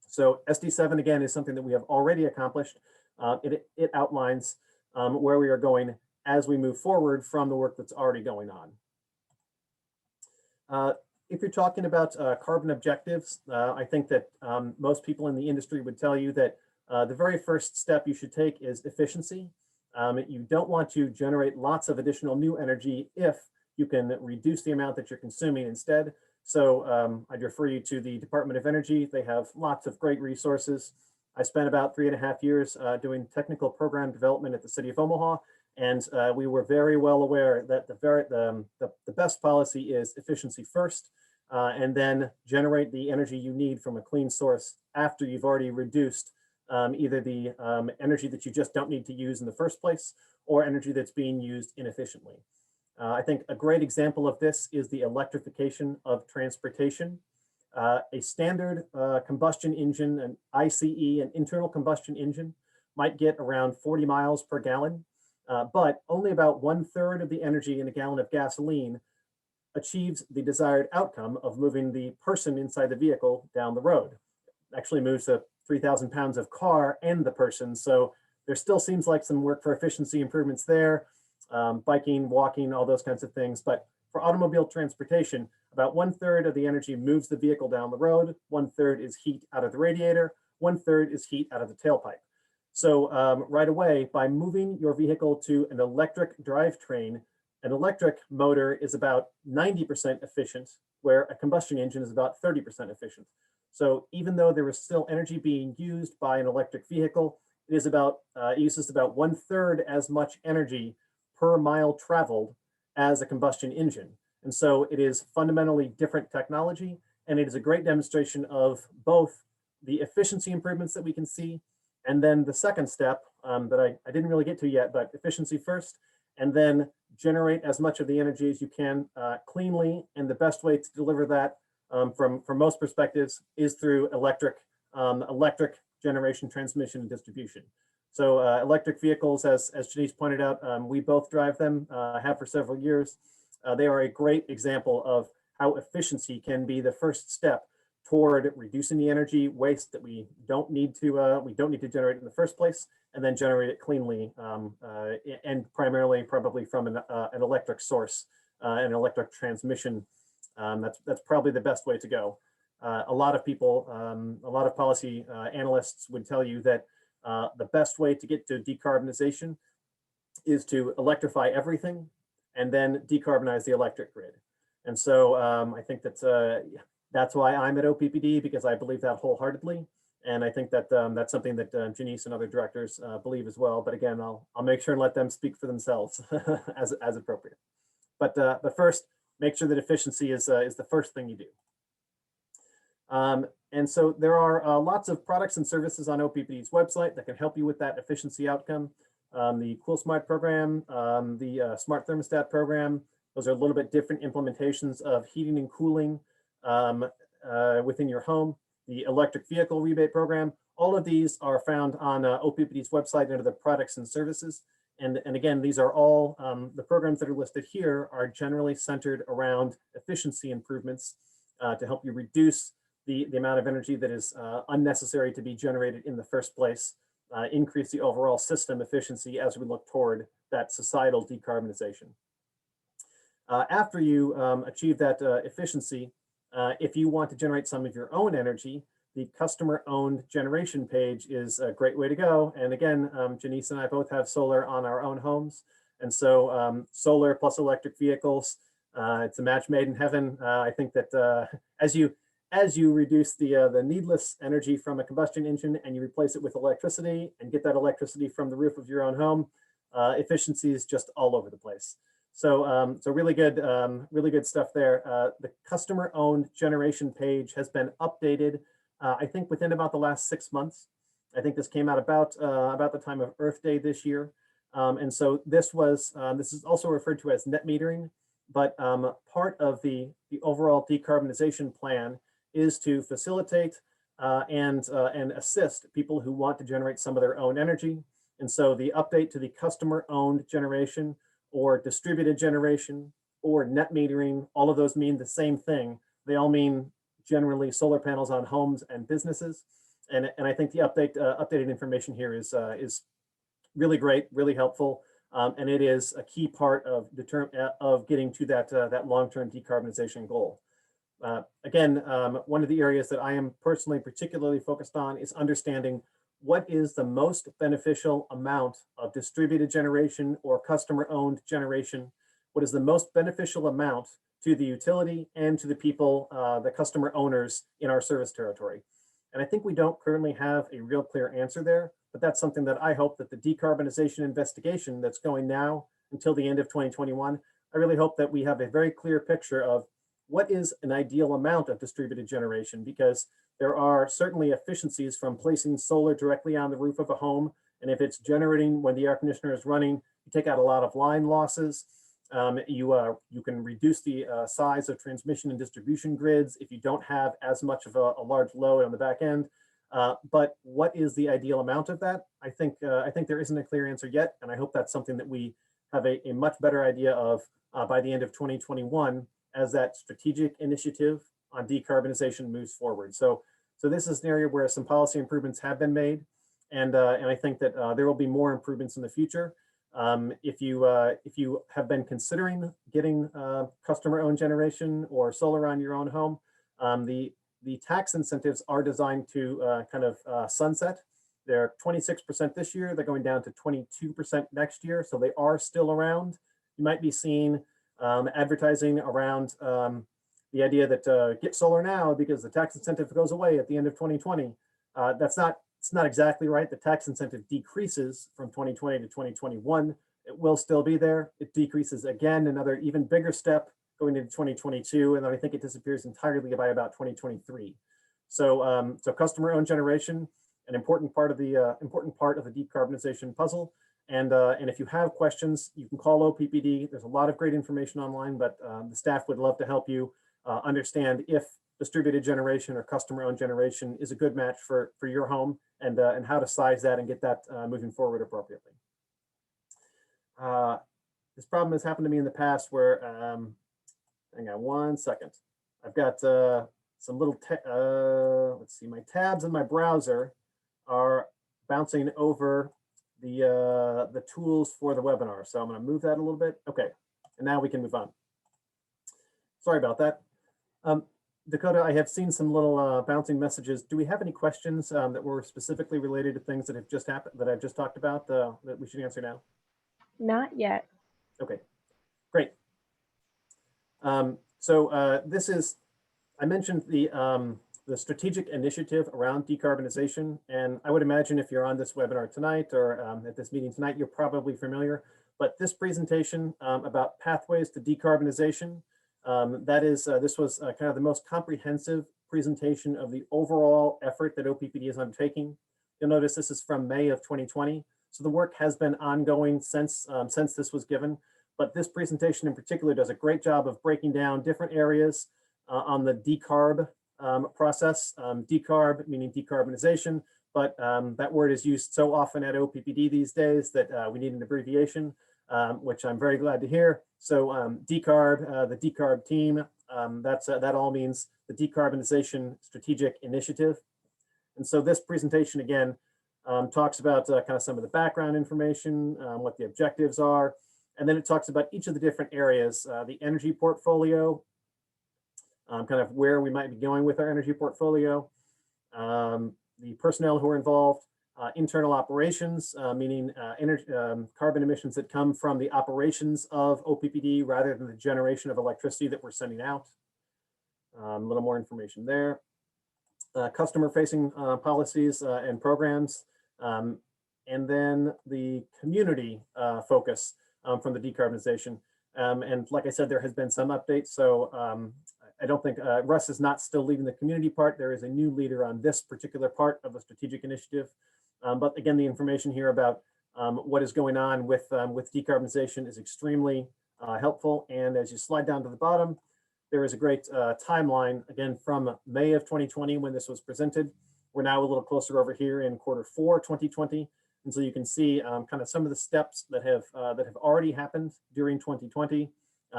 Speaker 3: So SD7, again, is something that we have already accomplished. It outlines where we are going as we move forward from the work that's already going on. If you're talking about carbon objectives, I think that most people in the industry would tell you that the very first step you should take is efficiency. You don't want to generate lots of additional new energy if you can reduce the amount that you're consuming instead. So I'd refer you to the Department of Energy. They have lots of great resources. I spent about 3.5 years doing technical program development at the city of Omaha, and we were very well aware that the best policy is efficiency first, and then generate the energy you need from a clean source after you've already reduced either the energy that you just don't need to use in the first place, or energy that's being used inefficiently. I think a great example of this is the electrification of transportation. A standard combustion engine, an ICE, an internal combustion engine, might get around 40 miles per gallon, but only about 1/3 of the energy in a gallon of gasoline achieves the desired outcome of moving the person inside the vehicle down the road. Actually moves a 3,000 pounds of car and the person. So there still seems like some work for efficiency improvements there, biking, walking, all those kinds of things. But for automobile transportation, about 1/3 of the energy moves the vehicle down the road. 1/3 is heat out of the radiator. 1/3 is heat out of the tailpipe. So right away, by moving your vehicle to an electric drivetrain, an electric motor is about 90% efficient, where a combustion engine is about 30% efficient. So even though there is still energy being used by an electric vehicle, it is about it uses about 1/3 as much energy per mile traveled as a combustion engine. And so it is fundamentally different technology, and it is a great demonstration of both the efficiency improvements that we can see, and then the second step that I didn't really get to yet, but efficiency first, and then generate as much of the energy as you can cleanly. And the best way to deliver that from most perspectives is through electric generation, transmission, and distribution. So electric vehicles, as Janece pointed out, we both drive them, have for several years. They are a great example of how efficiency can be the first step toward reducing the energy waste that we don't need to generate in the first place, and then generate it cleanly, and primarily probably from an electric source, an electric transmission. That's probably the best way to go. A lot of people, a lot of policy analysts would tell you that the best way to get to decarbonization is to electrify everything and then decarbonize the electric grid. And so I think that's why I'm at OPPD, because I believe that wholeheartedly. And I think that that's something that Janece and other directors believe as well. But again, I'll make sure and let them speak for themselves as appropriate. But first, make sure that efficiency is the first thing you do. And so there are lots of products and services on OPPD's website that can help you with that efficiency outcome. The Cool Smart program, the Smart Thermostat program, those are a little bit different implementations of heating and cooling within your home. The electric vehicle rebate program, all of these are found on OPPD's website under the products and services. And again, these are all, the programs that are listed here are generally centered around efficiency improvements to help you reduce the amount of energy that is unnecessary to be generated in the first place, increase the overall system efficiency as we look toward that societal decarbonization. After you achieve that efficiency, if you want to generate some of your own energy, the customer-owned generation page is a great way to go. And again, Janece and I both have solar on our own homes. And so solar plus electric vehicles, it's a match made in heaven. I think that as you reduce the needless energy from a combustion engine and you replace it with electricity and get that electricity from the roof of your own home, efficiency is just all over the place. So really good stuff there. The customer-owned generation page has been updated, I think within about the last 6 months. I think this came out about the time of Earth Day this year. And so this is also referred to as net metering, but part of the overall decarbonization plan is to facilitate and assist people who want to generate some of their own energy. And so the update to the customer-owned generation or distributed generation or net metering, all of those mean the same thing. They all mean generally solar panels on homes and businesses. And I think the updated information here is really great, really helpful. And it is a key part of getting to that long-term decarbonization goal. Again, one of the areas that I am personally particularly focused on is understanding what is the most beneficial amount of distributed generation or customer-owned generation? What is the most beneficial amount to the utility and to the people, the customer owners in our service territory? And I think we don't currently have a real clear answer there, but that's something that I hope that the decarbonization investigation that's going now until the end of 2021, I really hope that we have a very clear picture of what is an ideal amount of distributed generation, because there are certainly efficiencies from placing solar directly on the roof of a home. And if it's generating when the air conditioner is running, you take out a lot of line losses. You can reduce the size of transmission and distribution grids if you don't have as much of a large load on the back end. But what is the ideal amount of that? I think there isn't a clear answer yet, and I hope that's something that we have a much better idea of by the end of 2021 as that strategic initiative on decarbonization moves forward. So this is an area where some policy improvements have been made, and I think that there will be more improvements in the future. If you have been considering getting customer-owned generation or solar on your own home, the tax incentives are designed to kind of sunset. They're 26% this year. They're going down to 22% next year. So they are still around. You might be seeing advertising around the idea that get solar now because the tax incentive goes away at the end of 2020. It's not exactly right. The tax incentive decreases from 2020 to 2021. It will still be there. It decreases again, another even bigger step going into 2022, and then I think it disappears entirely by about 2023. So customer-owned generation, an important part of the decarbonization puzzle. And if you have questions, you can call OPPD. There's a lot of great information online, but the staff would love to help you understand if distributed generation or customer-owned generation is a good match for your home, and how to size that and get that moving forward appropriately. This problem has happened to me in the past where, hang on one second. I've got some little, let's see, my tabs in my browser are bouncing over the tools for the webinar. So I'm going to move that a little bit. Okay, and now we can move on. Sorry about that. Dakota, I have seen some little bouncing messages. Do we have any questions that were specifically related to things that have just happened, that I've just talked about, that we should answer now?
Speaker 1: Not yet.
Speaker 3: Okay, great. This is, I mentioned the strategic initiative around decarbonization, and I would imagine if you're on this webinar tonight or at this meeting tonight, you're probably familiar, but this presentation about pathways to decarbonization, this was kind of the most comprehensive presentation of the overall effort that OPPD is undertaking. You'll notice this is from May of 2020. So the work has been ongoing since this was given, but this presentation in particular does a great job of breaking down different areas on the decarb process. Decarb meaning decarbonization, but that word is used so often at OPPD these days that we need an abbreviation, which I'm very glad to hear. So decarb, the decarb team, that all means the Decarbonization Strategic Initiative. And so this presentation again talks about kind of some of the background information, what the objectives are, and then it talks about each of the different areas, the energy portfolio, kind of where we might be going with our energy portfolio, the personnel who are involved, internal operations, meaning carbon emissions that come from the operations of OPPD rather than the generation of electricity that we're sending out. A little more information there. Customer-facing policies and programs, and then the community focus from the decarbonization. And like I said, there has been some updates. So I don't think Russ is not still leading the community part. There is a new leader on this particular part of the strategic initiative. But again, the information here about what is going on with decarbonization is extremely helpful. And as you slide down to the bottom, there is a great timeline, again, from May of 2020 when this was presented. We're now a little closer over here in Q4 2020. And so you can see kind of some of the steps that have already happened during 2020,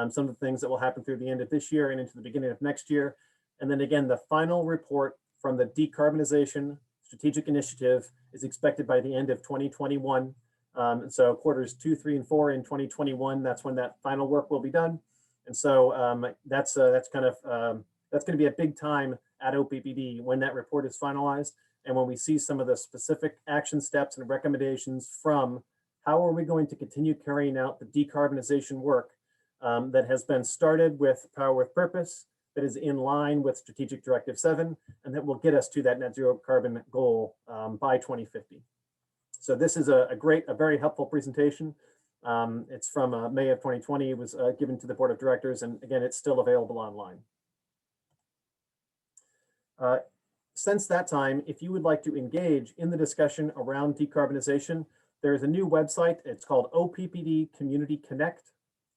Speaker 3: some of the things that will happen through the end of this year and into the beginning of next year. And then again, the final report from the Decarbonization Strategic Initiative is expected by the end of 2021. And so quarters 2, 3, and 4 in 2021, that's when that final work will be done. And so that's going to be a big time at OPPD when that report is finalized. And when we see some of the specific action steps and recommendations from how are we going to continue carrying out the decarbonization work that has been started with Power with Purpose, that is in line with Strategic Directive 7, and that will get us to that net zero carbon goal by 2050. So this is a very helpful presentation. It's from May of 2020. It was given to the Board of Directors, and again, it's still available online. Since that time, if you would like to engage in the discussion around decarbonization, there is a new website. It's called OPPD Community Connect.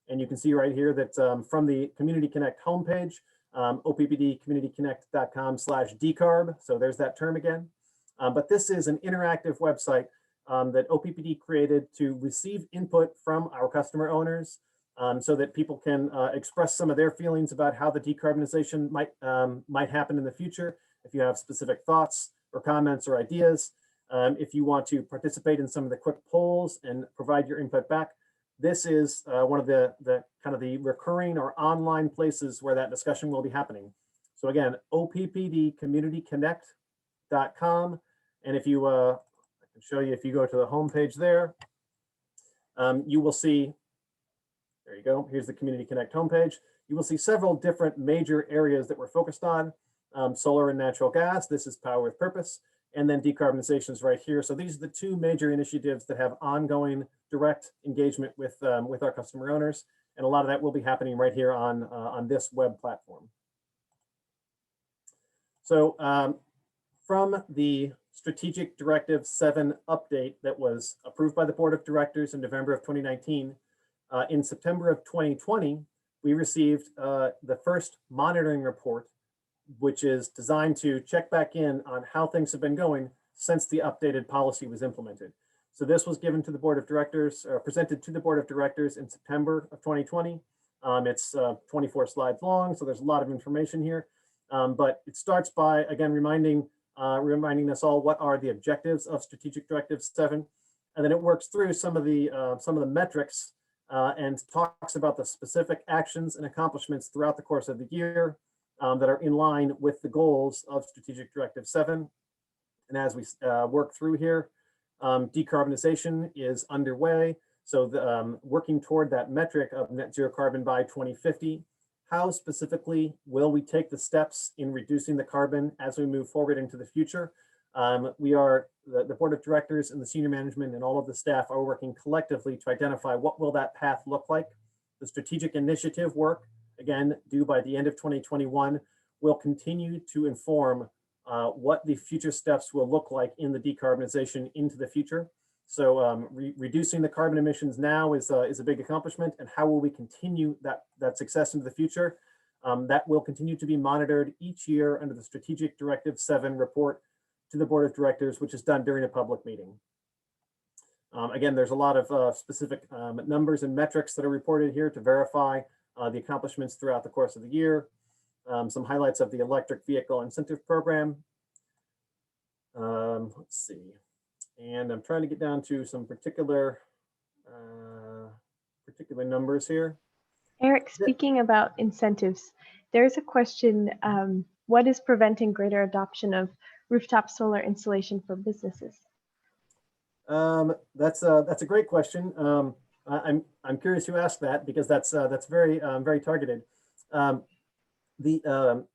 Speaker 3: And you can see right here that from the Community Connect homepage, oppdcommunityconnect.com/decarb. So there's that term again. But this is an interactive website that OPPD created to receive input from our customer owners so that people can express some of their feelings about how the decarbonization might happen in the future. If you have specific thoughts or comments or ideas, if you want to participate in some of the quick polls and provide your input back, this is one of the kind of the recurring or online places where that discussion will be happening. So again, oppdcommunityconnect.com. And if you, I can show you, if you go to the homepage there, you will see, there you go, here's the Community Connect homepage. You will see several different major areas that we're focused on. Solar and natural gas, this is Power with Purpose, and then decarbonization is right here. So these are the two major initiatives that have ongoing direct engagement with our customer owners. And a lot of that will be happening right here on this web platform. So from the Strategic Directive 7 update that was approved by the Board of Directors in November of 2019, in September of 2020, we received the first monitoring report, which is designed to check back in on how things have been going since the updated policy was implemented. So this was given to the Board of Directors, or presented to the Board of Directors in September of 2020. It's 24 slides long, so there's a lot of information here. But it starts by, again, reminding us all what are the objectives of Strategic Directive 7. And then it works through some of the metrics and talks about the specific actions and accomplishments throughout the course of the year that are in line with the goals of Strategic Directive 7. And as we work through here, decarbonization is underway. So the, working toward that metric of net zero carbon by 2050, how specifically will we take the steps in reducing the carbon as we move forward into the future? We are, the Board of Directors and the senior management and all of the staff are working collectively to identify what will that path look like. The strategic initiative work, again, due by the end of 2021, will continue to inform what the future steps will look like in the decarbonization into the future. So reducing the carbon emissions now is a big accomplishment, and how will we continue that success into the future? That will continue to be monitored each year under the Strategic Directive 7 report to the Board of Directors, which is done during a public meeting. Again, there's a lot of specific numbers and metrics that are reported here to verify the accomplishments throughout the course of the year. Some highlights of the electric vehicle incentive program. Let's see. And I'm trying to get down to some particular numbers here.
Speaker 1: Eric, speaking about incentives, there's a question, what is preventing greater adoption of rooftop solar installation for businesses?
Speaker 3: That's a great question. I'm curious who asked that, because that's very very targeted. The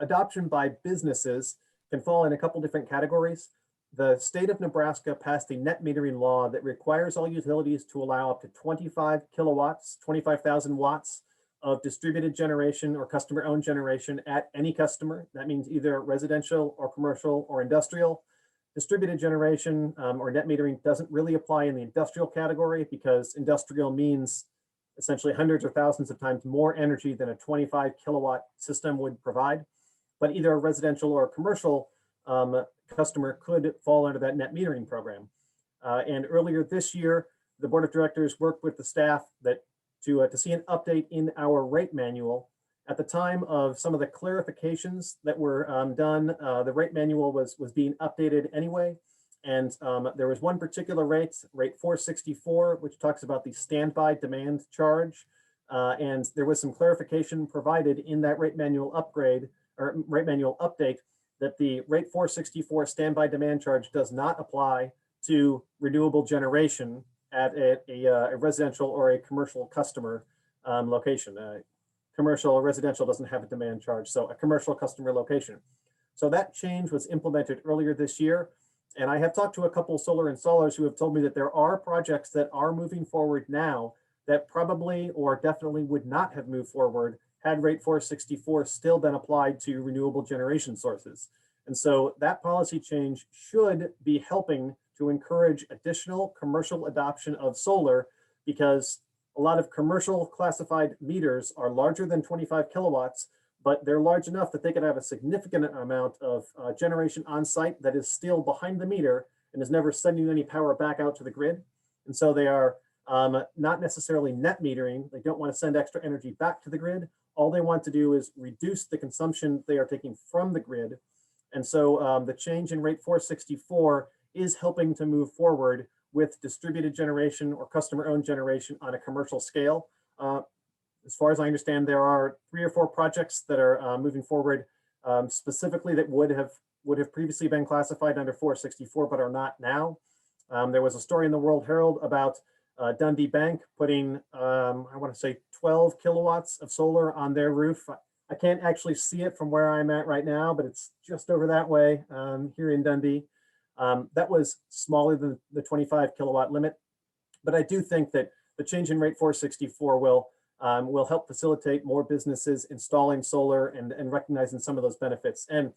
Speaker 3: adoption by businesses can fall in a couple different categories. The state of Nebraska passed a net metering law that requires all utilities to allow up to 25 kilowatts, 25,000 watts of distributed generation or customer-owned generation at any customer. That means either residential or commercial or industrial. Distributed generation or net metering doesn't really apply in the industrial category, because industrial means essentially hundreds or thousands of times more energy than a 25 kilowatt system would provide. But either a residential or a commercial customer could fall under that net metering program. And earlier this year, the Board of Directors worked with the staff to see an update in our rate manual. At the time of some of the clarifications that were done, the rate manual was being updated anyway. And there was one particular rate 464, which talks about the standby demand charge. And there was some clarification provided in that rate manual upgrade or rate manual update that the rate 464 standby demand charge does not apply to renewable generation at a residential or a commercial customer location. Commercial or residential doesn't have a demand charge, so a commercial customer location. So that change was implemented earlier this year. And I have talked to a couple of solar installers who have told me that there are projects that are moving forward now that probably or definitely would not have moved forward had rate 464 still been applied to renewable generation sources. And so that policy change should be helping to encourage additional commercial adoption of solar, because a lot of commercial classified meters are larger than 25 kilowatts, but they're large enough that they could have a significant amount of generation on site that is still behind the meter and is never sending any power back out to the grid. And so they are not necessarily net metering. They don't want to send extra energy back to the grid. All they want to do is reduce the consumption they are taking from the grid. And so the change in rate 464 is helping to move forward with distributed generation or customer-owned generation on a commercial scale. As far as I understand, there are 3 or 4 projects that are moving forward specifically that would have previously been classified under 464, but are not now. There was a story in the World Herald about Dundee Bank putting, I want to say 12 kilowatts of solar on their roof. I can't actually see it from where I'm at right now, but it's just over that way here in Dundee. That was smaller than the 25 kilowatt limit, but I do think that the change in rate 464 will help facilitate more businesses installing solar and recognizing some of those benefits. And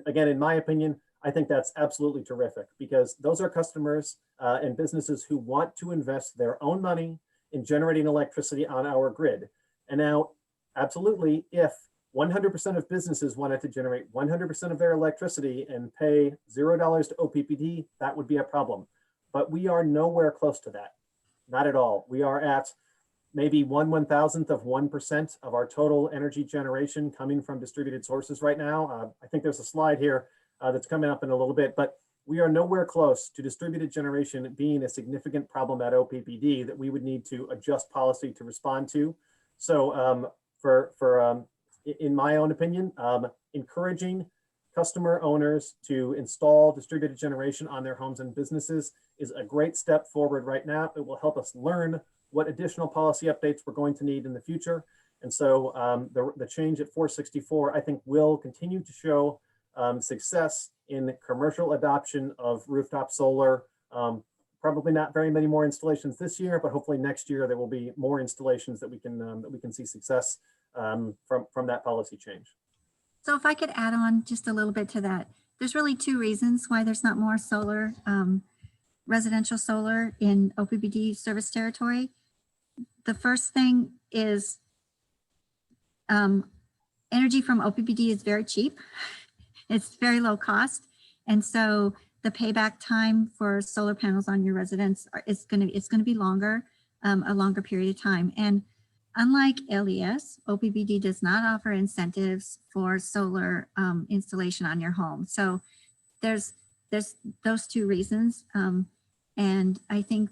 Speaker 3: again, in my opinion, I think that's absolutely terrific because those are customers and businesses who want to invest their own money in generating electricity on our grid. And now, absolutely, if 100% of businesses wanted to generate 100% of their electricity and pay $0 to OPPD, that would be a problem. But we are nowhere close to that. Not at all. We are at maybe 1/1000th of 1% of our total energy generation coming from distributed sources right now. I think there's a slide here that's coming up in a little bit, but we are nowhere close to distributed generation being a significant problem at OPPD that we would need to adjust policy to respond to. So in my own opinion, encouraging customer owners to install distributed generation on their homes and businesses is a great step forward right now. It will help us learn what additional policy updates we're going to need in the future. And so the change at 464, I think, will continue to show success in commercial adoption of rooftop solar. Probably not very many more installations this year, but hopefully next year there will be more installations that we can see success from that policy change.
Speaker 2: So if I could add on just a little bit to that, there's really 2 reasons why there's not more solar, residential solar in OPPD service territory. The first thing is energy from OPPD is very cheap. It's very low cost. And so the payback time for solar panels on your residence it's going to be longer, a longer period of time. And unlike LES, OPPD does not offer incentives for solar installation on your home. So there's those 2 reasons. And I think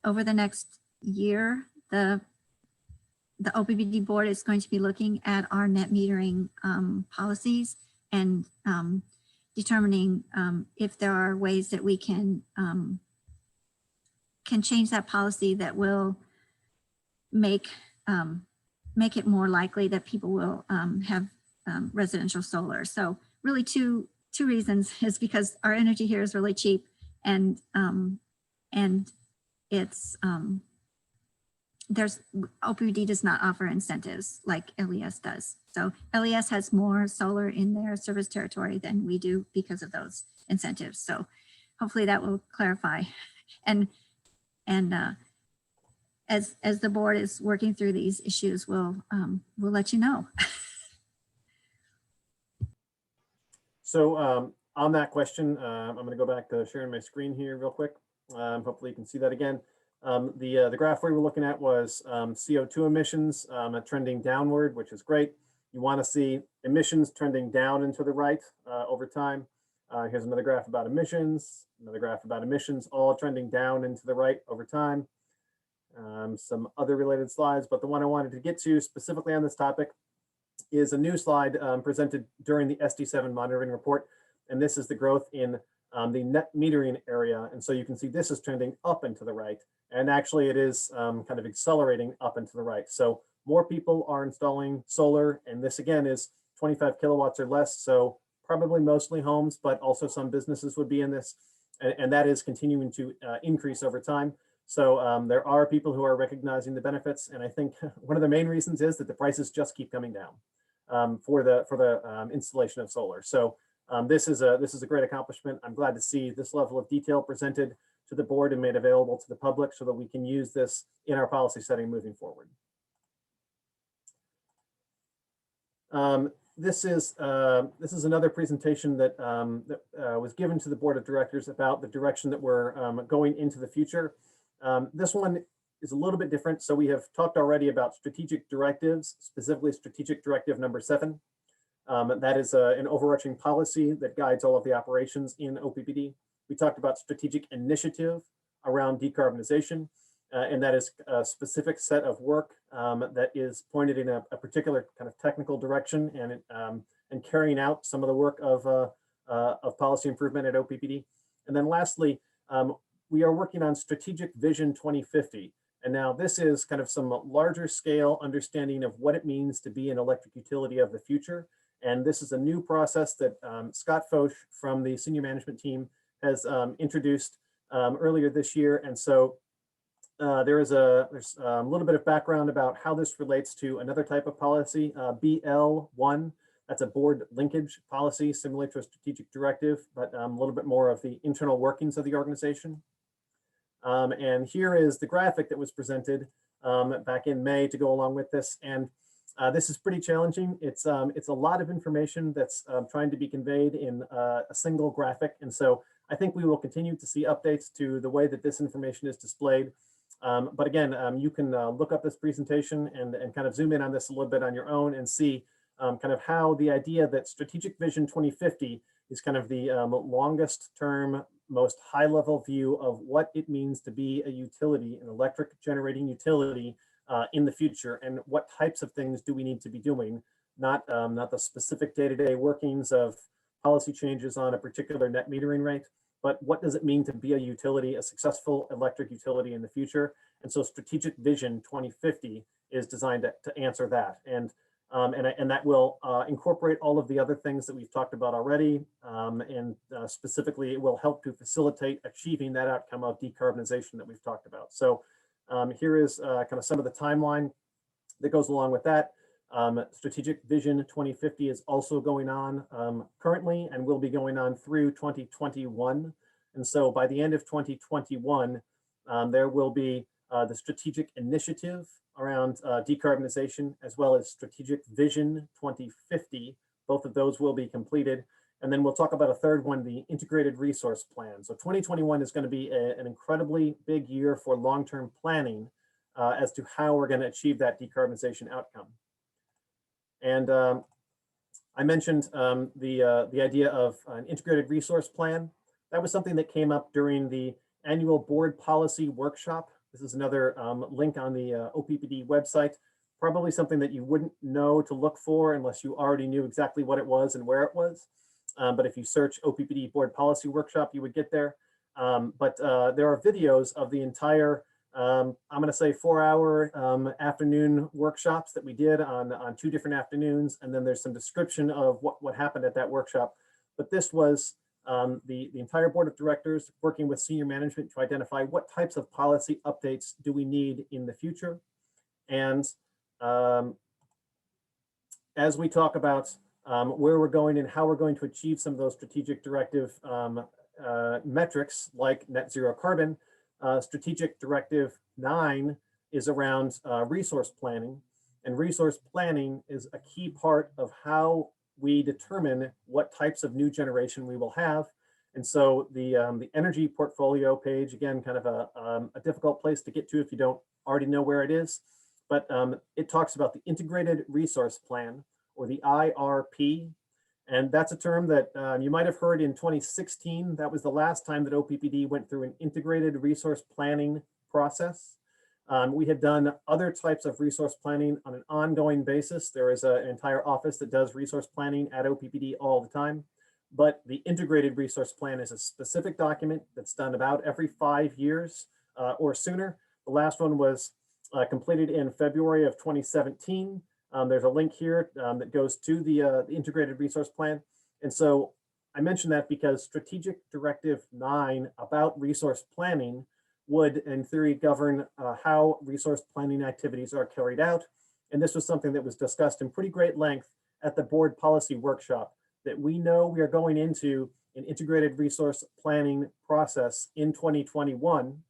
Speaker 2: over the next year, the OPPD board is going to be looking at our net metering policies and determining if there are ways that we can change that policy that will make it more likely that people will have residential solar. So really two reasons is because our energy here is really cheap and it's OPPD does not offer incentives like LES does. So LES has more solar in their service territory than we do because of those incentives. So hopefully that will clarify. And as the board is working through these issues, we'll let you know.
Speaker 3: So on that question, I'm going to go back to sharing my screen here real quick. Hopefully you can see that again. The graph we were looking at was CO2 emissions trending downward, which is great. You want to see emissions trending down and to the right over time. Here's another graph about emissions, another graph about emissions, all trending down and to the right over time. Some other related slides, but the one I wanted to get to specifically on this topic is a new slide presented during the SD7 monitoring report. And this is the growth in the net metering area. And so you can see this is trending up and to the right. And actually it is kind of accelerating up and to the right. So more people are installing solar. And this again is 25 kilowatts or less. So probably mostly homes, but also some businesses would be in this. And that is continuing to increase over time. So there are people who are recognizing the benefits. And I think one of the main reasons is that the prices just keep coming down for the installation of solar. So this is a great accomplishment. I'm glad to see this level of detail presented to the board and made available to the public so that we can use this in our policy setting moving forward. This is another presentation that, was given to the board of directors about the direction that we're going into the future. This one is a little bit different. So we have talked already about strategic directives, specifically strategic directive number 7. That is an overarching policy that guides all of the operations in OPPD. We talked about strategic initiative around decarbonization, and that is a specific set of work that is pointed in a particular kind of technical direction and carrying out some of the work of policy improvement at OPPD. And then lastly, we are working on Strategic Vision 2050. And now this is kind of some larger scale understanding of what it means to be an electric utility of the future. And this is a new process that Scott Foch from the senior management team has introduced earlier this year. And so there's a little bit of background about how this relates to another type of policy, BL1. That's a board linkage policy similar to a strategic directive, but a little bit more of the internal workings of the organization. And here is the graphic that was presented back in May to go along with this. And this is pretty challenging. It's a lot of information that's trying to be conveyed in a single graphic. And so I think we will continue to see updates to the way that this information is displayed. But again, you can look up this presentation and kind of zoom in on this a little bit on your own and see kind of how the idea that Strategic Vision 2050 is kind of the longest term, most high level view of what it means to be a utility, an electric generating utility in the future, and what types of things do we need to be doing, not the specific day-to-day workings of policy changes on a particular net metering rate, but what does it mean to be a utility, a successful electric utility in the future? And so Strategic Vision 2050 is designed to answer that. And that will incorporate all of the other things that we've talked about already. Specifically, it will help to facilitate achieving that outcome of decarbonization that we've talked about. So here is kind of some of the timeline that goes along with that. Strategic Vision 2050 is also going on currently and will be going on through 2021. And so by the end of 2021, there will be the strategic initiative around decarbonization, as well as Strategic Vision 2050. Both of those will be completed. And then we'll talk about a third one, the Integrated Resource Plan. So 2021 is going to be an incredibly big year for long-term planning as to how we're going to achieve that decarbonization outcome. And I mentioned the idea of an Integrated Resource Plan. That was something that came up during the annual board policy workshop. This is another link on the OPPD website, probably something that you wouldn't know to look for unless you already knew exactly what it was and where it was. But if you search OPPD board policy workshop, you would get there. But there are videos of the entire, I'm going to say 4-hour afternoon workshops that we did on 2 different afternoons. And then there's some description of what happened at that workshop. But this was the entire board of directors working with senior management to identify what types of policy updates do we need in the future. And as we talk about where we're going and how we're going to achieve some of those strategic directive metrics like net zero carbon, Strategic Directive 9 is around resource planning. And resource planning is a key part of how we determine what types of new generation we will have. And so the energy portfolio page, again, kind of a difficult place to get to if you don't already know where it is, but it talks about the Integrated Resource Plan, or the IRP. And that's a term that you might have heard in 2016. That was the last time that OPPD went through an integrated resource planning process. We had done other types of resource planning on an ongoing basis. There is an entire office that does resource planning at OPPD all the time. But the Integrated Resource Plan is a specific document that's done about every 5 years or sooner. The last one was completed in February of 2017. There's a link here that goes to the Integrated Resource Plan. And so I mentioned that because Strategic Directive 9 about resource planning would, in theory, govern how resource planning activities are carried out. And this was something that was discussed in pretty great length at the board policy workshop, that we know we are going into an integrated resource planning process in 2021,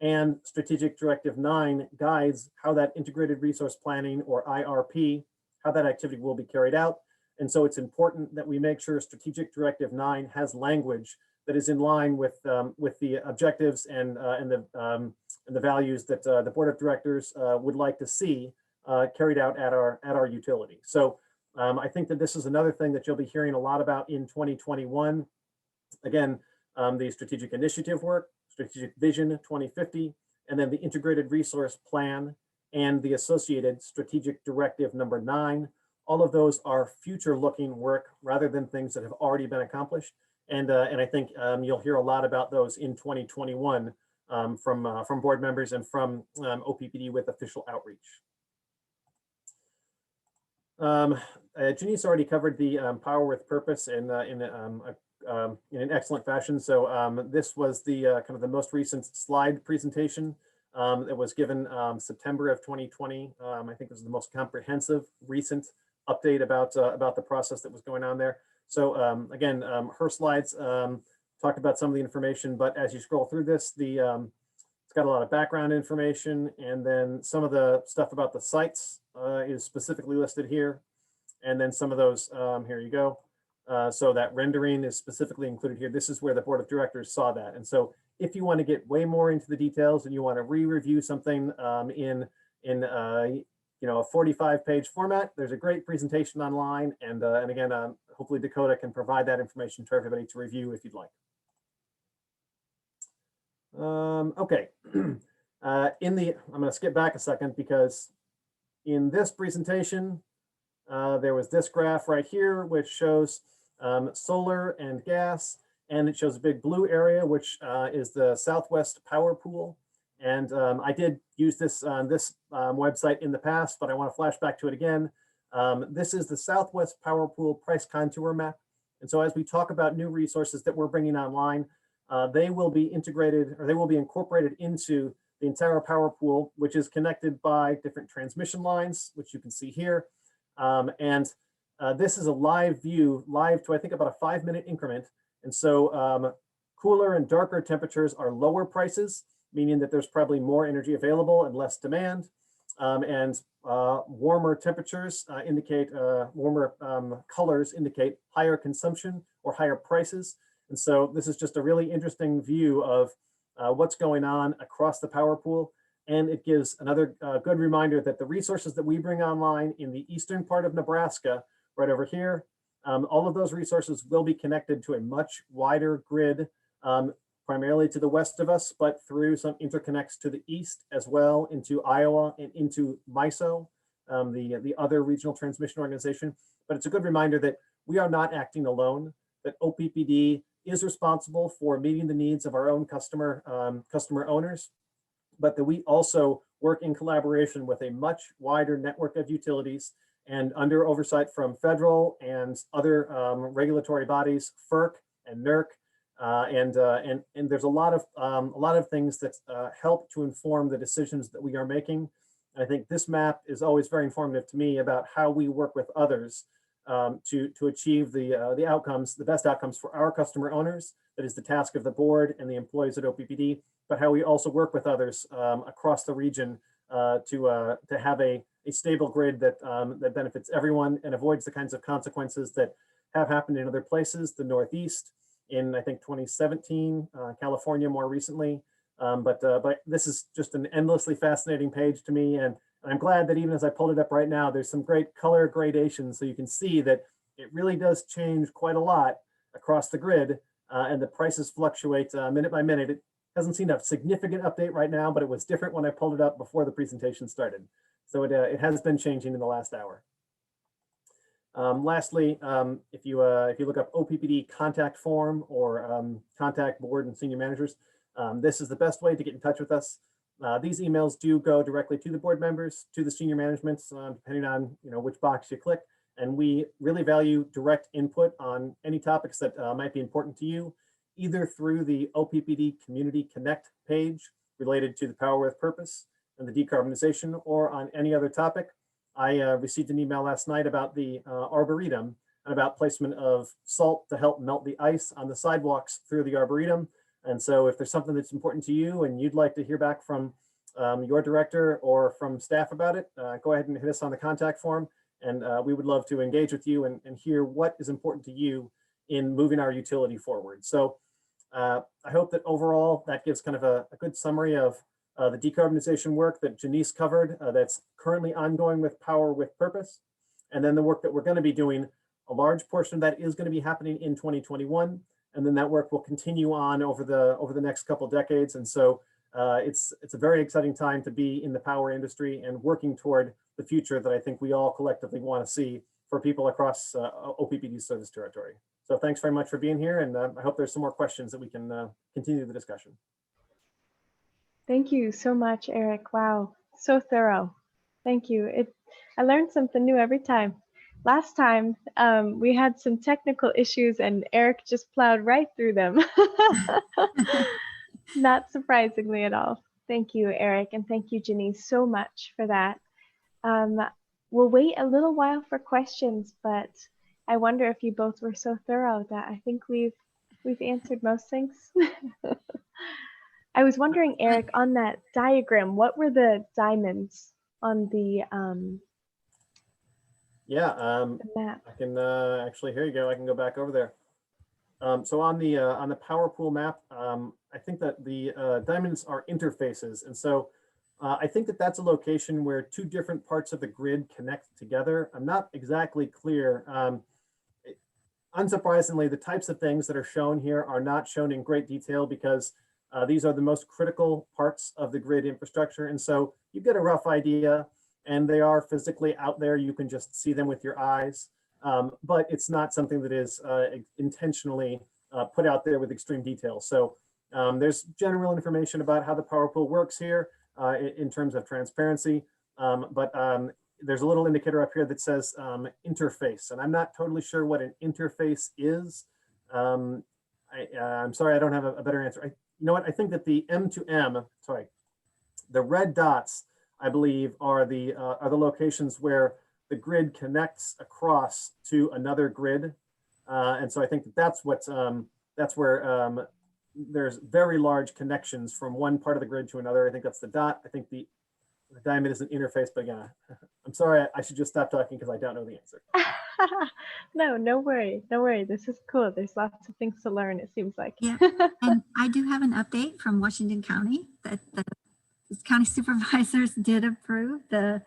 Speaker 3: and Strategic Directive 9 guides how that integrated resource planning, or IRP, how that activity will be carried out. And so it's important that we make sure Strategic Directive 9 has language that is in line with the objectives and the values that the Board of Directors would like to see carried out at our utility. So I think that this is another thing that you'll be hearing a lot about in 2021. Again, the strategic initiative work, strategic vision 2050, and then the integrated resource plan and the associated strategic directive number 9. All of those are future looking work rather than things that have already been accomplished. And I think you'll hear a lot about those in 2021 from board members and from OPPD with official outreach. Janece already covered the Power with Purpose in an excellent fashion. So this was the kind of the most recent slide presentation that was given September of 2020. I think this is the most comprehensive recent update about the process that was going on there. So again, her slides talked about some of the information, but as you scroll through this, it's got a lot of background information, and then some of the stuff about the sites is specifically listed here. And then some of those, here you go. So that rendering is specifically included here. This is where the Board of Directors saw that. And so if you want to get way more into the details and you want to re-review something in a 45-page format, there's a great presentation online. And again, hopefully Dakota can provide that information to everybody to review if you'd like. Okay, I'm going to skip back a second because in this presentation, there was this graph right here, which shows solar and gas, and it shows a big blue area, which is the Southwest Power Pool. And I did use this on this website in the past, but I want to flash back to it again. This is the Southwest Power Pool price contour map. And so as we talk about new resources that we're bringing online, they will be integrated, or they will be incorporated into the entire power pool, which is connected by different transmission lines, which you can see here. This is a live view, live to I think about a 5-minute increment. And so cooler and darker temperatures are lower prices, meaning that there's probably more energy available and less demand. Warmer temperatures indicate, warmer colors indicate higher consumption or higher prices. And so this is just a really interesting view of what's going on across the power pool. And it gives another good reminder that the resources that we bring online in the eastern part of Nebraska, right over here, all of those resources will be connected to a much wider grid, primarily to the west of us, but through some interconnects to the east as well, into Iowa and into MISO, the other regional transmission organization. But it's a good reminder that we are not acting alone, that OPPD is responsible for meeting the needs of our own customer owners, but that we also work in collaboration with a much wider network of utilities and under oversight from federal and other regulatory bodies, FERC and NERC, and there's a lot of things that help to inform the decisions that we are making. And I think this map is always very informative to me about how we work with others to achieve the outcomes, the best outcomes for our customer owners. That is the task of the board and the employees at OPPD, but how we also work with others across the region to have a stable grid that benefits everyone and avoids the kinds of consequences that have happened in other places, the Northeast in, I think, 2017, California more recently. But this is just an endlessly fascinating page to me. And I'm glad that even as I pulled it up right now, there's some great color gradation. So you can see that it really does change quite a lot across the grid, and the prices fluctuate minute by minute. It hasn't seen a significant update right now, but it was different when I pulled it up before the presentation started. So it has been changing in the last hour. Lastly, if you look up OPPD contact form or contact board and senior managers, this is the best way to get in touch with us. These emails do go directly to the board members, to the senior management, depending on which box you click. And we really value direct input on any topics that might be important to you, either through the OPPD Community Connect page related to the Power with Purpose and the decarbonization, or on any other topic. I received an email last night about the Arboretum, and and about placement of salt to help melt the ice on the sidewalks through the Arboretum. And so if there's something that's important to you and you'd like to hear back from your director or from staff about it, go ahead and hit us on the contact form. And we would love to engage with you and hear what is important to you in moving our utility forward. So I hope that overall that gives kind of a good summary of the decarbonization work that Janece covered that's currently ongoing with Power with Purpose. And then the work that we're going to be doing, a large portion of that is going to be happening in 2021. And then that work will continue on over the next couple of decades. And so it's a very exciting time to be in the power industry and working toward the future that I think we all collectively want to see for people across OPPD service territory. So thanks very much for being here. And I hope there's some more questions that we can continue the discussion.
Speaker 1: Thank you so much, Eric. Wow, so thorough. Thank you. I learned something new every time. Last time we had some technical issues and Eric just plowed right through them. Not surprisingly at all. Thank you, Eric, and thank you, Janece, so much for that. We'll wait a little while for questions, but I wonder if you both were so thorough that I think we've answered most things. I was wondering, Eric, on that diagram, what were the diamonds on the map?
Speaker 3: I can actually, here you go. I can go back over there. So on the power pool map, I think that the diamonds are interfaces. And so I think that that's a location where two different parts of the grid connect together. I'm not exactly clear. Unsurprisingly, the types of things that are shown here are not shown in great detail because these are the most critical parts of the grid infrastructure. And so you get a rough idea and they are physically out there. You can just see them with your eyes, but it's not something that is intentionally put out there with extreme detail. So there's general information about how the power pool works here in terms of transparency, but there's a little indicator up here that says interface, and I'm not totally sure what an interface is. I'm sorry, I don't have a better answer. You know what, I think that the M2M, sorry, the red dots, I believe, are the locations where the grid connects across to another grid. And so I think that that's where there's very large connections from one part of the grid to another. I think that's the dot. I think the diamond is an interface, but again, I'm sorry, I should just stop talking because I don't know the answer.
Speaker 1: No worry. This is cool. There's lots of things to learn, it seems like.
Speaker 2: Yeah, and I do have an update from Washington County that the county supervisors did approve the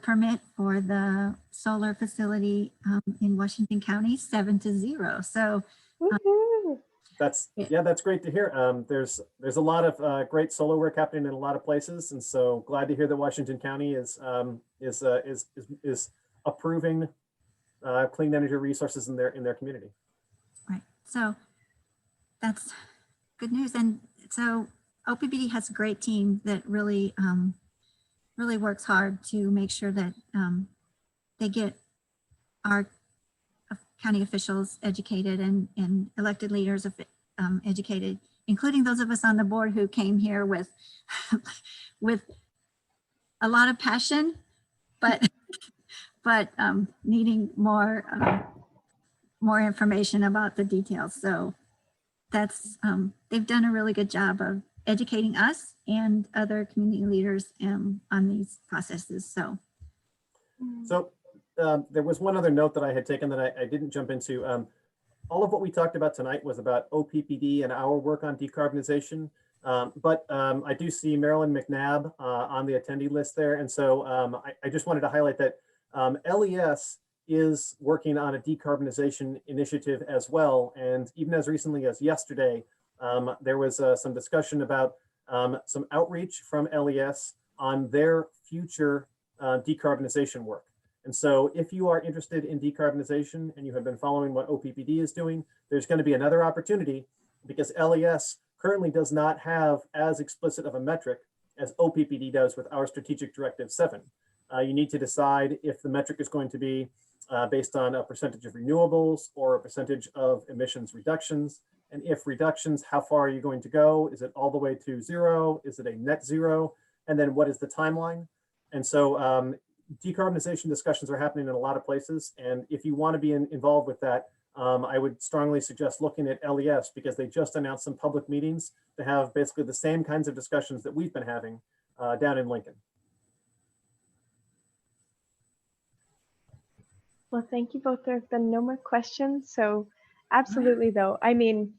Speaker 2: permit for the solar facility in Washington County 7-0. So
Speaker 3: that's great to hear. There's a lot of great solar work happening in a lot of places, and so glad to hear that Washington County is approving clean energy resources in their community.
Speaker 2: Right. So that's good news. And so OPPD has a great team that really really works hard to make sure that they get our county officials educated and elected leaders educated, including those of us on the board who came here with with a lot of passion, but needing more information about the details. So that's they've done a really good job of educating us and other community leaders on these processes. So
Speaker 3: there was one other note that I had taken that I didn't jump into. All of what we talked about tonight was about OPPD and our work on decarbonization. But I do see Marilyn McNabb on the attendee list there. And so I just wanted to highlight that LES is working on a decarbonization initiative as well. And even as recently as yesterday, there was some discussion about some outreach from LES on their future decarbonization work. And so if you are interested in decarbonization and you have been following what OPPD is doing, there's going to be another opportunity because LES currently does not have as explicit of a metric as OPPD does with our Strategic Directive 7. You need to decide if the metric is going to be based on a percentage of renewables or a percentage of emissions reductions. And if reductions, how far are you going to go? Is it all the way to zero? Is it a net zero? And then what is the timeline? And so decarbonization discussions are happening in a lot of places. And if you want to be involved with that, I would strongly suggest looking at LES because they just announced some public meetings to have basically the same kinds of discussions that we've been having down in Lincoln.
Speaker 1: Well, thank you both. There have been no more questions. So absolutely though, I mean,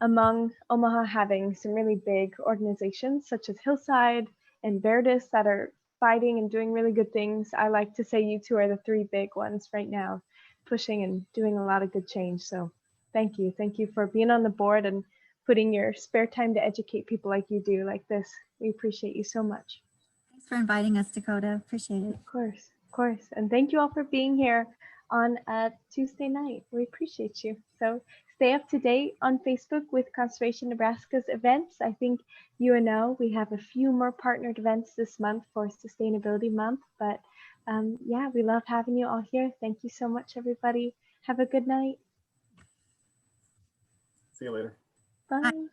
Speaker 1: among Omaha having some really big organizations such as Hillside and Verdis that are fighting and doing really good things, I like to say you two are the three big ones right now, pushing and doing a lot of good change. So thank you. Thank you for being on the board and putting your spare time to educate people like you do like this. We appreciate you so much.
Speaker 2: Thanks for inviting us, Dakota. Appreciate it.
Speaker 1: Of course, of course. And thank you all for being here on a Tuesday night. We appreciate you. So stay up to date on Facebook with Conservation Nebraska's events. I think you know we have a few more partnered events this month for Sustainability Month. But yeah, we love having you all here. Thank you so much, everybody. Have a good night.
Speaker 3: See you later.
Speaker 1: Bye.
Speaker 2: Bye.